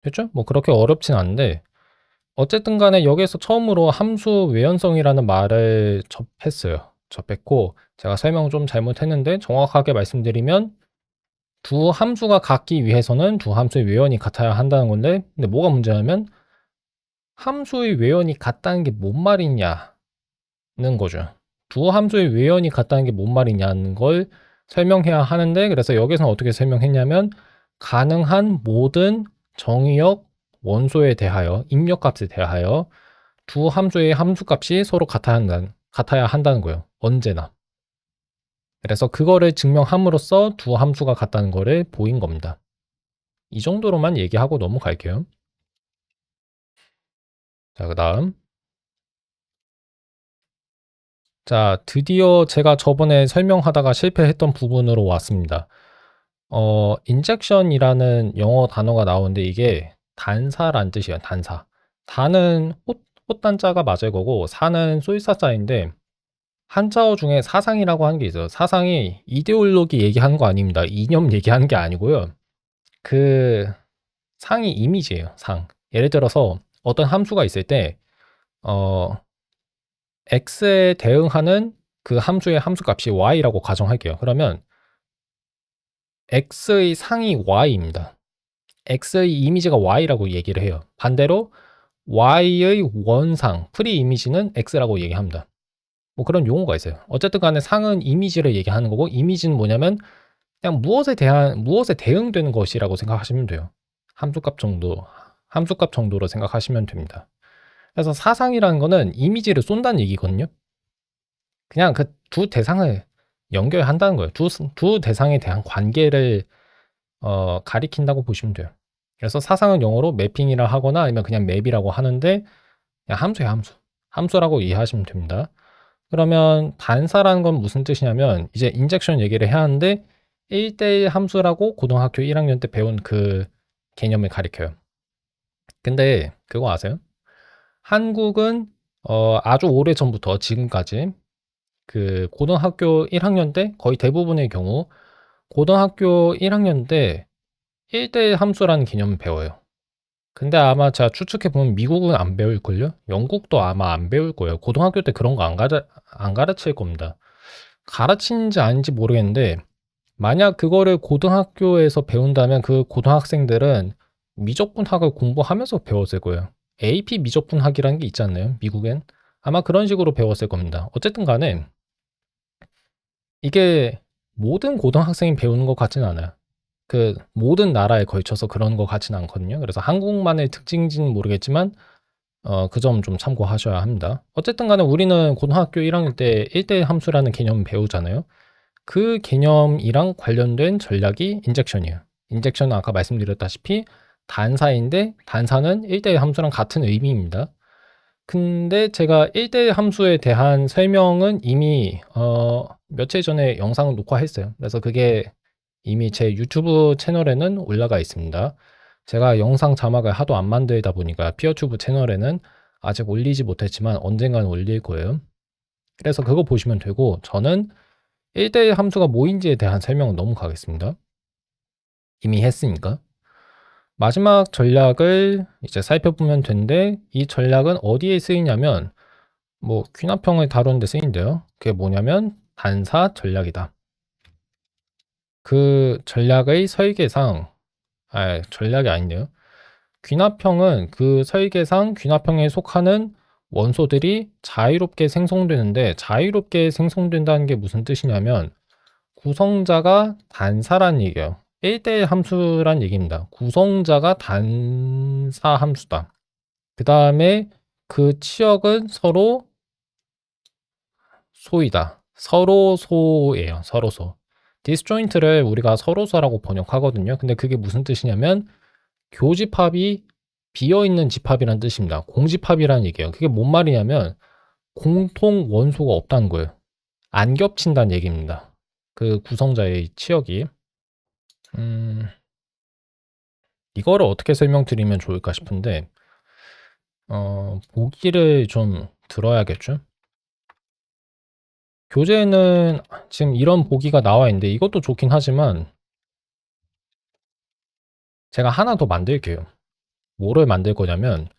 됐죠? 뭐 그렇게 어렵진 않은데 어쨌든 간에 여기에서 처음으로 함수 외연성이라는 말을 접했고 제가 설명 좀 잘못했는데 정확하게 말씀드리면 두 함수가 같기 위해서는 두 함수의 외연이 같아야 한다는 건데 근데 뭐가 문제냐면 함수의 외연이 같다는 게 뭔 말이냐는 거죠. 두 함수의 외연이 같다는 게 뭔 말이냐는 걸 설명해야 하는데 그래서 여기서는 어떻게 설명했냐면 가능한 모든 정의역 원소에 대하여 입력값에 대하여 두 함수의 함수값이 서로 같아야 한다는 거예요. 언제나. 그래서 그거를 증명함으로써 두 함수가 같다는 거를 보인 겁니다. 이 정도로만 얘기하고 넘어갈게요. 자, 그 다음. 자, 드디어 제가 저번에 설명하다가 실패했던 부분으로 왔습니다. 인젝션이라는 영어 단어가 나오는데 이게 단사란 뜻이에요. 단사. 단은 꽃단자가 맞을 거고 사는 쏠사자인데 한자어 중에 사상이라고 하는 게 있어요. 사상이 이데올로기 얘기하는 거 아닙니다. 이념 얘기하는 게 아니고요. 그 상이 이미지예요. 상. 예를 들어서 어떤 함수가 있을 때 x에 대응하는 그 함수의 함수값이 y라고 가정할게요. 그러면 x의 상이 y입니다. x의 이미지가 y라고 얘기를 해요. 반대로 y의 원상, 프리 이미지는 x라고 얘기합니다. 뭐 그런 용어가 있어요. 어쨌든 간에 상은 이미지를 얘기하는 거고 이미지는 뭐냐면 그냥 무엇에 대응되는 것이라고 생각하시면 돼요. 함수값 정도로 생각하시면 됩니다. 그래서 사상이라는 거는 이미지를 쏜다는 얘기거든요. 그냥 그 두 대상을 연결한다는 거예요. 두 대상에 대한 관계를 가리킨다고 보시면 돼요. 그래서 사상은 영어로 매핑이라 하거나 아니면 그냥 맵이라고 하는데 그냥 함수예요, 함수. 함수라고 이해하시면 됩니다. 그러면 단사라는 건 무슨 뜻이냐면 이제 인젝션 얘기를 해야 하는데 1대1 함수라고 고등학교 1학년 때 배운 그 개념을 가리켜요. 근데 그거 아세요? 한국은 아주 오래 전부터 지금까지 그 고등학교 1학년 때 거의 대부분의 경우 고등학교 1학년 때 1대1 함수라는 개념을 배워요. 근데 아마 제가 추측해 보면 미국은 안 배울걸요? 영국도 아마 안 배울 거예요. 고등학교 때 그런 거 안 가르칠 겁니다. 가르치는지 아닌지 모르겠는데 만약 그거를 고등학교에서 배운다면 그 고등학생들은 미적분학을 공부하면서 배웠을 거예요. AP 미적분학이라는 게 있지 않나요? 미국엔? 아마 그런 식으로 배웠을 겁니다. 어쨌든 간에 이게 모든 고등학생이 배우는 것 같지는 않아요. 그 모든 나라에 걸쳐서 그런 것 같지는 않거든요. 그래서 한국만의 특징인지는 모르겠지만 그 점 좀 참고하셔야 합니다. 어쨌든 간에 우리는 고등학교 1학년 때 1대1 함수라는 개념을 배우잖아요. 그 개념이랑 관련된 전략이 인젝션이에요. 인젝션은 아까 말씀드렸다시피 단사인데 단사는 1대1 함수랑 같은 의미입니다. 근데 제가 1대1 함수에 대한 설명은 이미 며칠 전에 영상을 녹화했어요. 그래서 그게 이미 제 유튜브 채널에는 올라가 있습니다. 제가 영상 자막을 하도 안 만들다 보니까 피어튜브 채널에는 아직 올리지 못했지만 언젠가는 올릴 거예요. 그래서 그거 보시면 되고 저는 1대1 함수가 뭐인지에 대한 설명은 넘어가겠습니다. 이미 했으니까. 마지막 전략을 이제 살펴보면 되는데 이 전략은 어디에 쓰이냐면 뭐 귀납형을 다루는 데 쓰인대요. 그게 뭐냐면 단사 전략이다. 그 전략의 설계상 전략이 아닌데요. 귀납형은 그 설계상 귀납형에 속하는 원소들이 자유롭게 생성되는데 자유롭게 생성된다는 게 무슨 뜻이냐면 구성자가 단사란 얘기예요. 1대1 함수란 얘기입니다. 구성자가 단사 함수다. 그 다음에 그 치역은 서로 소이다. 서로 소예요. 서로 소. 디스조인트를 우리가 서로소라고 번역하거든요. 근데 그게 무슨 뜻이냐면 교집합이 비어있는 집합이란 뜻입니다. 공집합이라는 얘기예요. 그게 뭔 말이냐면 공통 원소가 없다는 거예요. 안 겹친다는 얘기입니다. 그 구성자의 치역이. 이거를 어떻게 설명드리면 좋을까 싶은데 보기를 좀 들어야겠죠? 교재에는 지금 이런 보기가 나와 있는데 이것도 좋긴 하지만 제가 하나 더 만들게요. 뭐를 만들 거냐면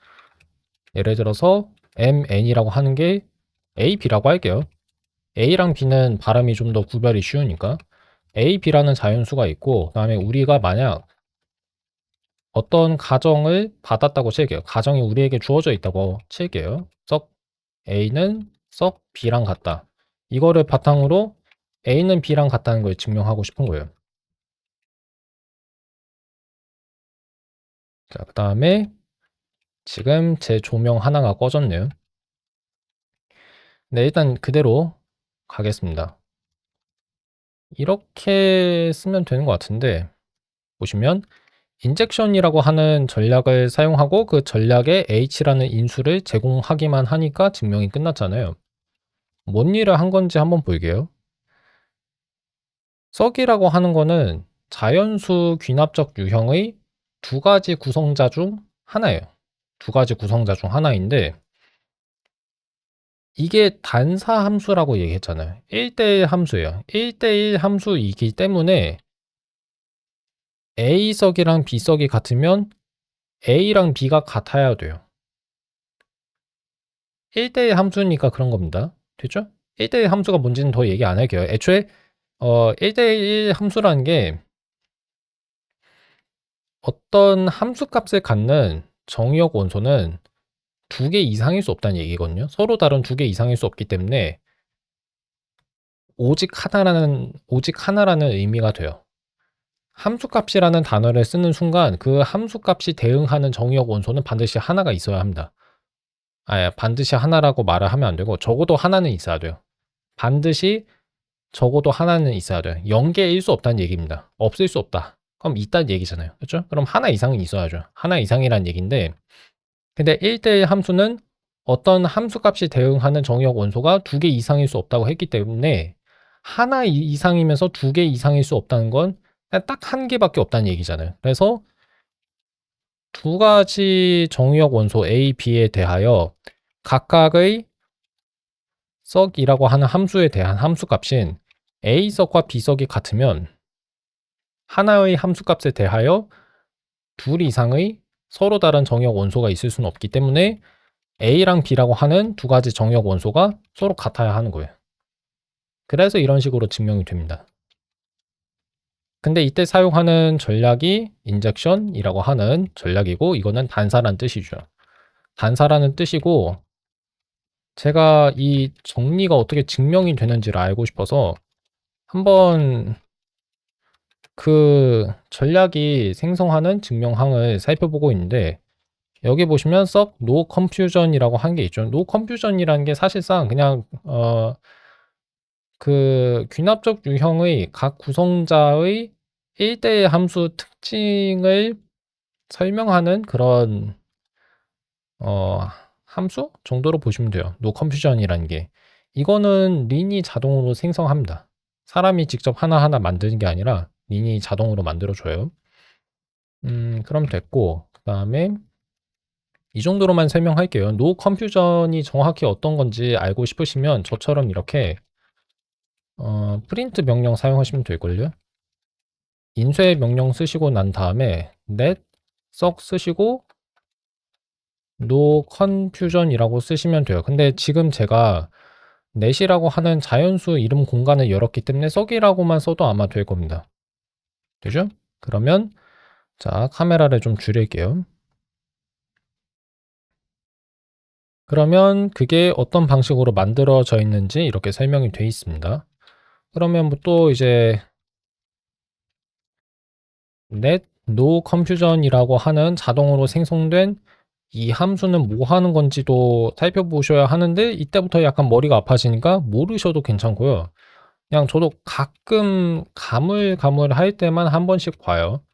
예를 들어서 MN이라고 하는 게 A, B라고 할게요. A랑 B는 발음이 좀 더 구별이 쉬우니까 A, B라는 자연수가 있고 그 다음에 우리가 만약 어떤 가정을 받았다고 칠게요. 가정이 우리에게 주어져 있다고 칠게요. 썩 A는 썩 B랑 같다. 이거를 바탕으로 A는 B랑 같다는 걸 증명하고 싶은 거예요. 자, 그 다음에 지금 제 조명 하나가 꺼졌네요. 네, 일단 그대로 가겠습니다. 이렇게 쓰면 되는 것 같은데 보시면 인젝션이라고 하는 전략을 사용하고 그 전략에 h라는 인수를 제공하기만 하니까 증명이 끝났잖아요. 뭔 일을 한 건지 한번 볼게요. 썩이라고 하는 거는 자연수 귀납적 유형의 두 가지 구성자 중 하나예요. 두 가지 구성자 중 하나인데 이게 단사 함수라고 얘기했잖아요. 1대1 함수예요. 1대1 함수이기 때문에 A석이랑 B석이 같으면 A랑 B가 같아야 돼요. 1대1 함수니까 그런 겁니다. 됐죠? 1대1 함수가 뭔지는 더 얘기 안 할게요. 애초에 1대1 함수라는 게 어떤 함수값을 갖는 정의역 원소는 두 개 이상일 수 없다는 얘기거든요. 서로 다른 두 개 이상일 수 없기 때문에 오직 하나라는 의미가 돼요. 함수값이라는 단어를 쓰는 순간 그 함수값이 대응하는 정의역 원소는 반드시 하나가 있어야 합니다. 반드시 하나라고 말을 하면 안 되고 적어도 하나는 있어야 돼요. 반드시 적어도 하나는 있어야 돼요. 0개일 수 없다는 얘기입니다. 없을 수 없다. 그럼 있다는 얘기잖아요. 그렇죠? 그럼 하나 이상은 있어야죠. 하나 이상이란 얘기인데 근데 1대1 함수는 어떤 함수값이 대응하는 정의역 원소가 2개 이상일 수 없다고 했기 때문에 하나 이상이면서 2개 이상일 수 없다는 건 딱 1개밖에 없다는 얘기잖아요. 그래서 두 가지 정의역 원소 A, B에 대하여 각각의 썩이라고 하는 함수에 대한 함수값인 A석과 B석이 같으면 하나의 함수값에 대하여 둘 이상의 서로 다른 정의역 원소가 있을 수는 없기 때문에 A랑 B라고 하는 두 가지 정의역 원소가 서로 같아야 하는 거예요. 그래서 이런 식으로 증명이 됩니다. 근데 이때 사용하는 전략이 인젝션이라고 하는 전략이고 이거는 단사란 뜻이죠. 단사라는 뜻이고 제가 이 정리가 어떻게 증명이 되는지를 알고 싶어서 한번 그 전략이 생성하는 증명항을 살펴보고 있는데 여기 보시면 썩 no confusion이라고 한 게 있죠. no confusion이라는 게 사실상 그냥 그 귀납적 유형의 각 구성자의 1대1 함수 특징을 설명하는 그런 함수 정도로 보시면 돼요. no confusion이라는 게. 이거는 린이 자동으로 생성합니다. 사람이 직접 하나하나 만드는 게 아니라 린이 자동으로 만들어줘요. 그럼 됐고 그 다음에 이 정도로만 설명할게요. no confusion이 정확히 어떤 건지 알고 싶으시면 저처럼 이렇게 프린트 명령 사용하시면 될걸요. 인쇄 명령 쓰시고 난 다음에 net 썩 쓰시고 no confusion이라고 쓰시면 돼요. 근데 지금 제가 net이라고 하는 자연수 이름 공간을 열었기 때문에 썩이라고만 써도 아마 될 겁니다. 되죠? 그러면 자 카메라를 좀 줄일게요. 그러면 그게 어떤 방식으로 만들어져 있는지 이렇게 설명이 되어 있습니다. 그러면 뭐 또 이제 net no confusion이라고 하는 자동으로 생성된 이 함수는 뭐 하는 건지도 살펴보셔야 하는데 이때부터 약간 머리가 아파지니까 모르셔도 괜찮고요. 그냥 저도 가끔 가물가물할 때만 한 번씩 봐요.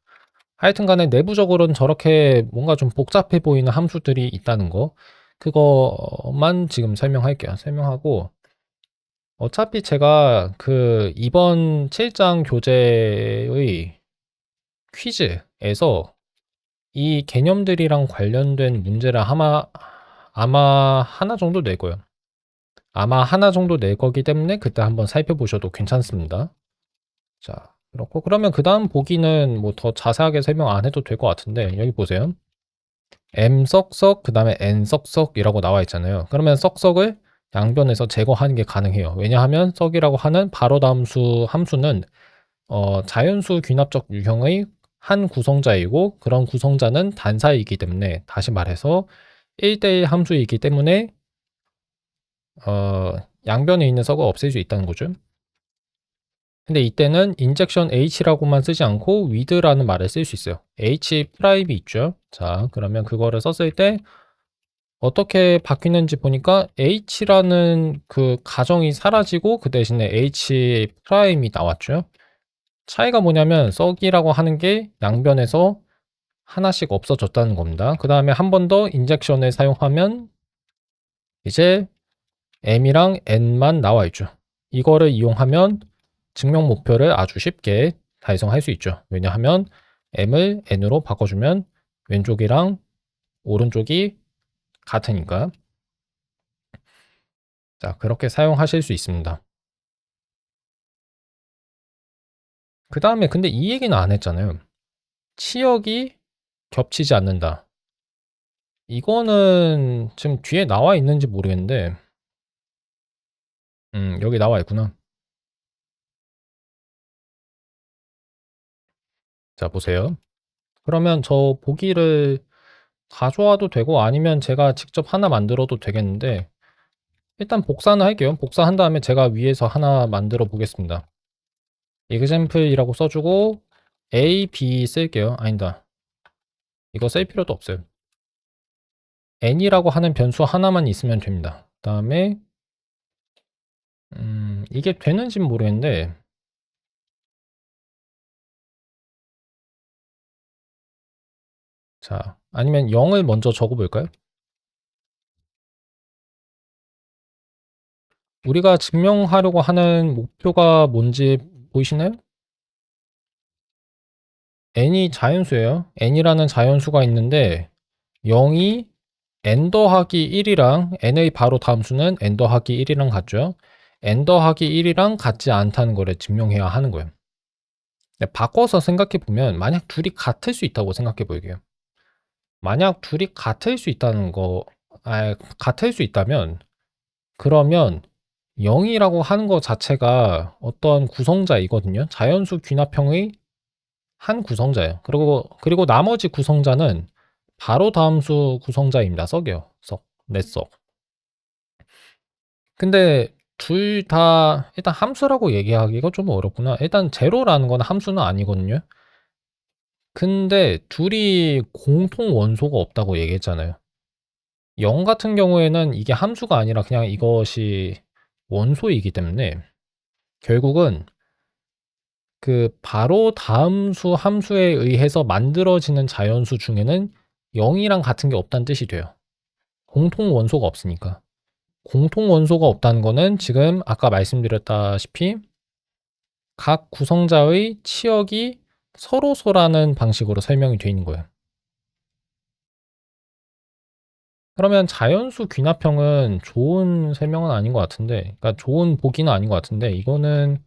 하여튼 간에 내부적으로는 저렇게 뭔가 좀 복잡해 보이는 함수들이 있다는 거 그거만 지금 설명할게요. 설명하고 어차피 제가 그 이번 7장 교재의 퀴즈에서 이 개념들이랑 관련된 문제를 아마 하나 정도 낼 거예요. 아마 하나 정도 낼 거기 때문에 그때 한번 살펴보셔도 괜찮습니다. 자, 그렇고 그러면 그 다음 보기는 뭐 더 자세하게 설명 안 해도 될 것 같은데 여기 보세요. M 썩썩 그 다음에 N 썩썩이라고 나와 있잖아요. 그러면 썩썩을 양변에서 제거하는 게 가능해요. 왜냐하면 썩이라고 하는 바로 다음 수 함수는 자연수 귀납적 유형의 한 구성자이고 그런 구성자는 단사이기 때문에 다시 말해서 1대1 함수이기 때문에 양변에 있는 썩을 없앨 수 있다는 거죠. 근데 이때는 인젝션 h라고만 쓰지 않고 with라는 말을 쓸 수 있어요. h 프라임이 있죠. 자, 그러면 그거를 썼을 때 어떻게 바뀌는지 보니까 h라는 그 가정이 사라지고 그 대신에 h 프라임이 나왔죠. 차이가 뭐냐면 썩이라고 하는 게 양변에서 하나씩 없어졌다는 겁니다. 그 다음에 한 번 더 인젝션을 사용하면 이제 m이랑 n만 나와 있죠. 이거를 이용하면 증명 목표를 아주 쉽게 달성할 수 있죠. 왜냐하면 m을 n으로 바꿔주면 왼쪽이랑 오른쪽이 같으니까. 자, 그렇게 사용하실 수 있습니다. 그 다음에 근데 이 얘기는 안 했잖아요. 치역이 겹치지 않는다. 이거는 지금 뒤에 나와 있는지 모르겠는데 여기 나와 있구나. 자, 보세요. 그러면 저 보기를 가져와도 되고 아니면 제가 직접 하나 만들어도 되겠는데 일단 복사는 할게요. 복사한 다음에 제가 위에서 하나 만들어 보겠습니다. example이라고 써주고 a, b 쓸게요. 아니다. 이거 쓸 필요도 없어요. n이라고 하는 변수 하나만 있으면 됩니다. 그 다음에 이게 되는지는 모르겠는데 자 아니면 0을 먼저 적어볼까요? 우리가 증명하려고 하는 목표가 뭔지 보이시나요? n이 자연수예요. n이라는 자연수가 있는데 0이 n 더하기 1이랑 n의 바로 다음 수는 n 더하기 1이랑 같죠. n 더하기 1이랑 같지 않다는 거를 증명해야 하는 거예요. 바꿔서 생각해 보면 만약 둘이 같을 수 있다고 생각해 볼게요. 만약 둘이 같을 수 있다는 거, 같을 수 있다면 그러면 0이라고 하는 것 자체가 어떤 구성자이거든요. 자연수 귀납형의 한 구성자예요. 그리고 나머지 구성자는 바로 다음 수 구성자입니다. 썩이요. 썩, 내 썩. 근데 둘 다 일단 함수라고 얘기하기가 좀 어렵구나. 일단 제로라는 건 함수는 아니거든요. 근데 둘이 공통 원소가 없다고 얘기했잖아요. 0 같은 경우에는 이게 함수가 아니라 그냥 이것이 원소이기 때문에 결국은 그 바로 다음 수 함수에 의해서 만들어지는 자연수 중에는 0이랑 같은 게 없다는 뜻이 돼요. 공통 원소가 없으니까. 공통 원소가 없다는 거는 지금 아까 말씀드렸다시피 각 구성자의 치역이 서로소라는 방식으로 설명이 되어 있는 거예요. 그러면 자연수 귀납형은 좋은 설명은 아닌 것 같은데, 그러니까 좋은 보기는 아닌 것 같은데, 이거는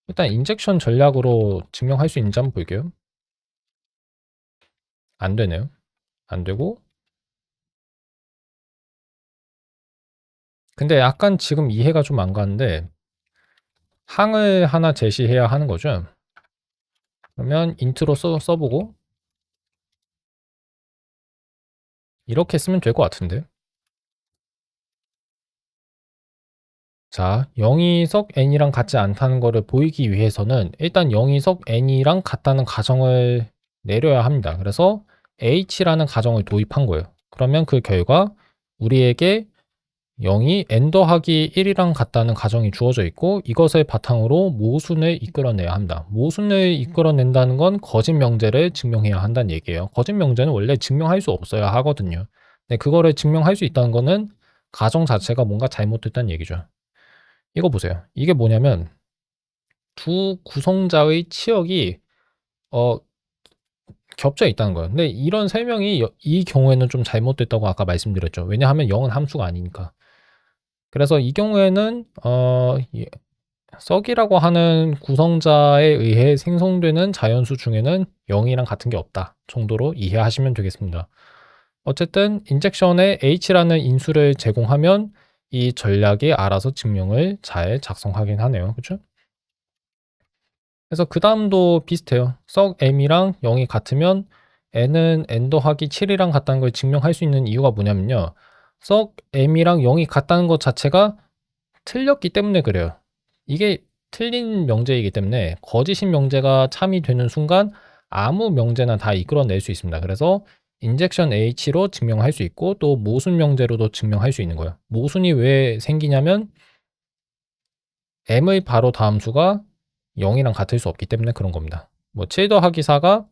일단 인젝션 전략으로 증명할 수 있는지 한번 볼게요. 안 되네요. 안 되고. 근데 약간 지금 이해가 좀 안 가는데, 항을 하나 제시해야 하는 거죠. 그러면 인트로 써보고, 이렇게 쓰면 될 것 같은데. 자, 0이석 n이랑 같지 않다는 것을 보이기 위해서는 일단 0이석 n이랑 같다는 가정을 내려야 합니다. 그래서 h라는 가정을 도입한 거예요. 그러면 그 결과 우리에게 0이 n 더하기 1이랑 같다는 가정이 주어져 있고 이것을 바탕으로 모순을 이끌어내야 합니다. 모순을 이끌어낸다는 건 거짓 명제를 증명해야 한다는 얘기예요. 거짓 명제는 원래 증명할 수 없어야 하거든요. 근데 그거를 증명할 수 있다는 거는 가정 자체가 뭔가 잘못됐다는 얘기죠. 이거 보세요. 이게 뭐냐면 두 구성자의 치역이 어, 겹쳐 있다는 거예요. 근데 이런 설명이 이 경우에는 좀 잘못됐다고 아까 말씀드렸죠. 왜냐하면 0은 함수가 아니니까. 그래서 이 경우에는 썩이라고 하는 구성자에 의해 생성되는 자연수 중에는 0이랑 같은 게 없다 정도로 이해하시면 되겠습니다. 어쨌든 인젝션에 h라는 인수를 제공하면 이 전략이 알아서 증명을 잘 작성하긴 하네요. 그렇죠? 그래서 그 다음도 비슷해요. 썩 m이랑 0이 같으면 n은 n 더하기 7이랑 같다는 걸 증명할 수 있는 이유가 뭐냐면요. 썩 m이랑 0이 같다는 것 자체가 틀렸기 때문에 그래요. 이게 틀린 명제이기 때문에 거짓인 명제가 참이 되는 순간 아무 명제나 다 이끌어낼 수 있습니다. 그래서 인젝션 H로 증명할 수 있고 또 모순 명제로도 증명할 수 있는 거예요. 모순이 왜 생기냐면 m의 바로 다음 수가 0이랑 같을 수 없기 때문에 그런 겁니다. 뭐 7 더하기 4가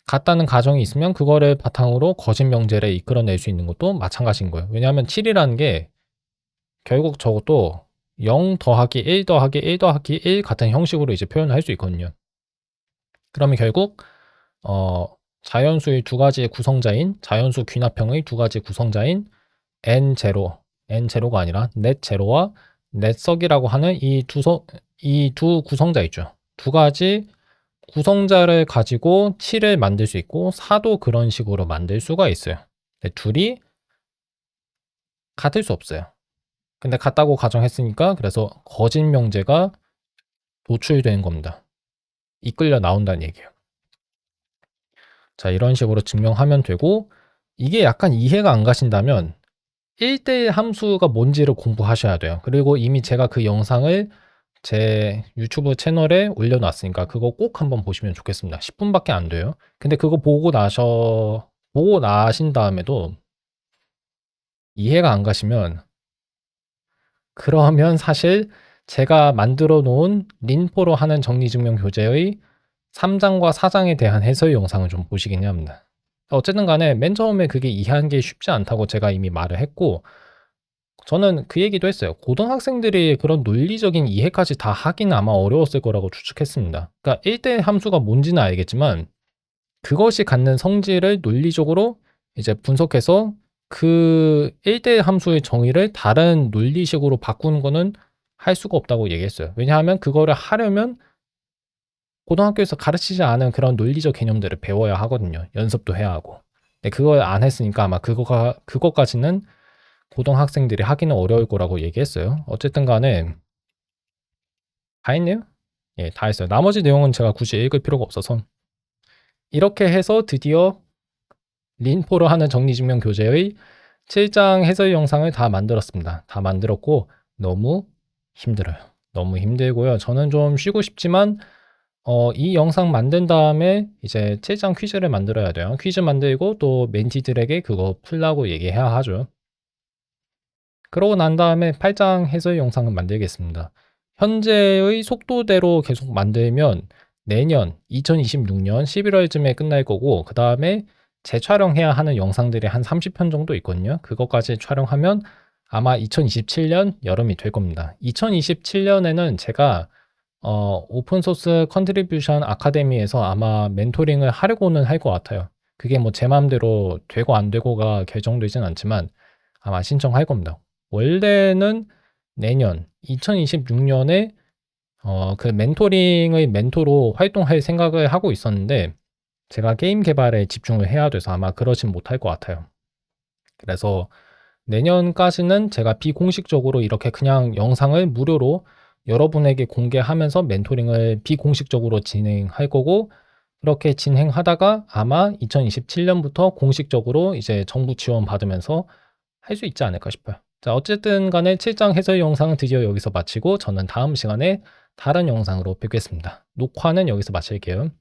같다는 가정이 있으면 그거를 바탕으로 거짓 명제를 이끌어낼 수 있는 것도 마찬가지인 거예요. 왜냐하면 7이라는 게 결국 저것도 0 더하기 1 더하기 1 더하기 1 같은 형식으로 이제 표현을 할 수 있거든요. 그러면 결국 자연수의 두 가지 구성자인 자연수 귀납형의 두 가지 구성자인 n0, n0가 아니라 net0와 net석이라고 하는 이 두 구성자 있죠. 두 가지 구성자를 가지고 7을 만들 수 있고 4도 그런 식으로 만들 수가 있어요. 둘이 같을 수 없어요. 근데 같다고 가정했으니까 그래서 거짓 명제가 노출되는 겁니다. 이끌려 나온다는 얘기예요. 자, 이런 식으로 증명하면 되고 이게 약간 이해가 안 가신다면 1대1 함수가 뭔지를 공부하셔야 돼요. 그리고 이미 제가 그 영상을 제 유튜브 채널에 올려놨으니까 그거 꼭 한번 보시면 좋겠습니다. 10분밖에 안 돼요. 근데 그거 보고 나신 다음에도 이해가 안 가시면 그러면 사실 제가 만들어 놓은 린포로 하는 정리증명 교재의 3장과 4장에 대한 해설 영상을 좀 보시긴 해야 합니다. 어쨌든 간에 맨 처음에 그게 이해하는 게 쉽지 않다고 제가 이미 말을 했고, 저는 그 얘기도 했어요. 고등학생들이 그런 논리적인 이해까지 다 하기는 아마 어려웠을 거라고 추측했습니다. 그러니까 1대 함수가 뭔지는 알겠지만 그것이 갖는 성질을 논리적으로 이제 분석해서 그 1대 함수의 정의를 다른 논리식으로 바꾸는 거는 할 수가 없다고 얘기했어요. 왜냐하면 그거를 하려면 고등학교에서 가르치지 않은 그런 논리적 개념들을 배워야 하거든요. 연습도 해야 하고. 근데 그걸 안 했으니까 아마 그거까지는 고등학생들이 하기는 어려울 거라고 얘기했어요. 어쨌든 간에 다 했네요. 예, 다 했어요. 나머지 내용은 제가 굳이 읽을 필요가 없어서 이렇게 해서 드디어 린포로 하는 정리증명 교재의 7장 해설 영상을 다 만들었습니다. 다 만들었고 너무 힘들어요. 너무 힘들고요. 저는 좀 쉬고 싶지만 이 영상 만든 다음에 이제 7장 퀴즈를 만들어야 돼요. 퀴즈 만들고 또 멘티들에게 그거 풀라고 얘기해야 하죠. 그러고 난 다음에 8장 해설 영상을 만들겠습니다. 현재의 속도대로 계속 만들면 내년 2026년 11월쯤에 끝날 거고 그 다음에 재촬영해야 하는 영상들이 한 30편 정도 있거든요. 그것까지 촬영하면 아마 2027년 여름이 될 겁니다. 2027년에는 제가 오픈소스 컨트리뷰션 아카데미에서 아마 멘토링을 하려고는 할 것 같아요. 그게 뭐 제 마음대로 되고 안 되고가 결정되진 않지만 아마 신청할 겁니다. 원래는 내년 2026년에 그 멘토링의 멘토로 활동할 생각을 하고 있었는데 제가 게임 개발에 집중을 해야 돼서 아마 그러진 못할 것 같아요. 그래서 내년까지는 제가 비공식적으로 이렇게 그냥 영상을 무료로 여러분에게 공개하면서 멘토링을 비공식적으로 진행할 거고 그렇게 진행하다가 아마 2027년부터 공식적으로 이제 정부 지원 받으면서 할 수 있지 않을까 싶어요. 자, 어쨌든 간에 7장 해설 영상은 드디어 여기서 마치고 저는 다음 시간에 다른 영상으로 뵙겠습니다. 녹화는 여기서 마칠게요.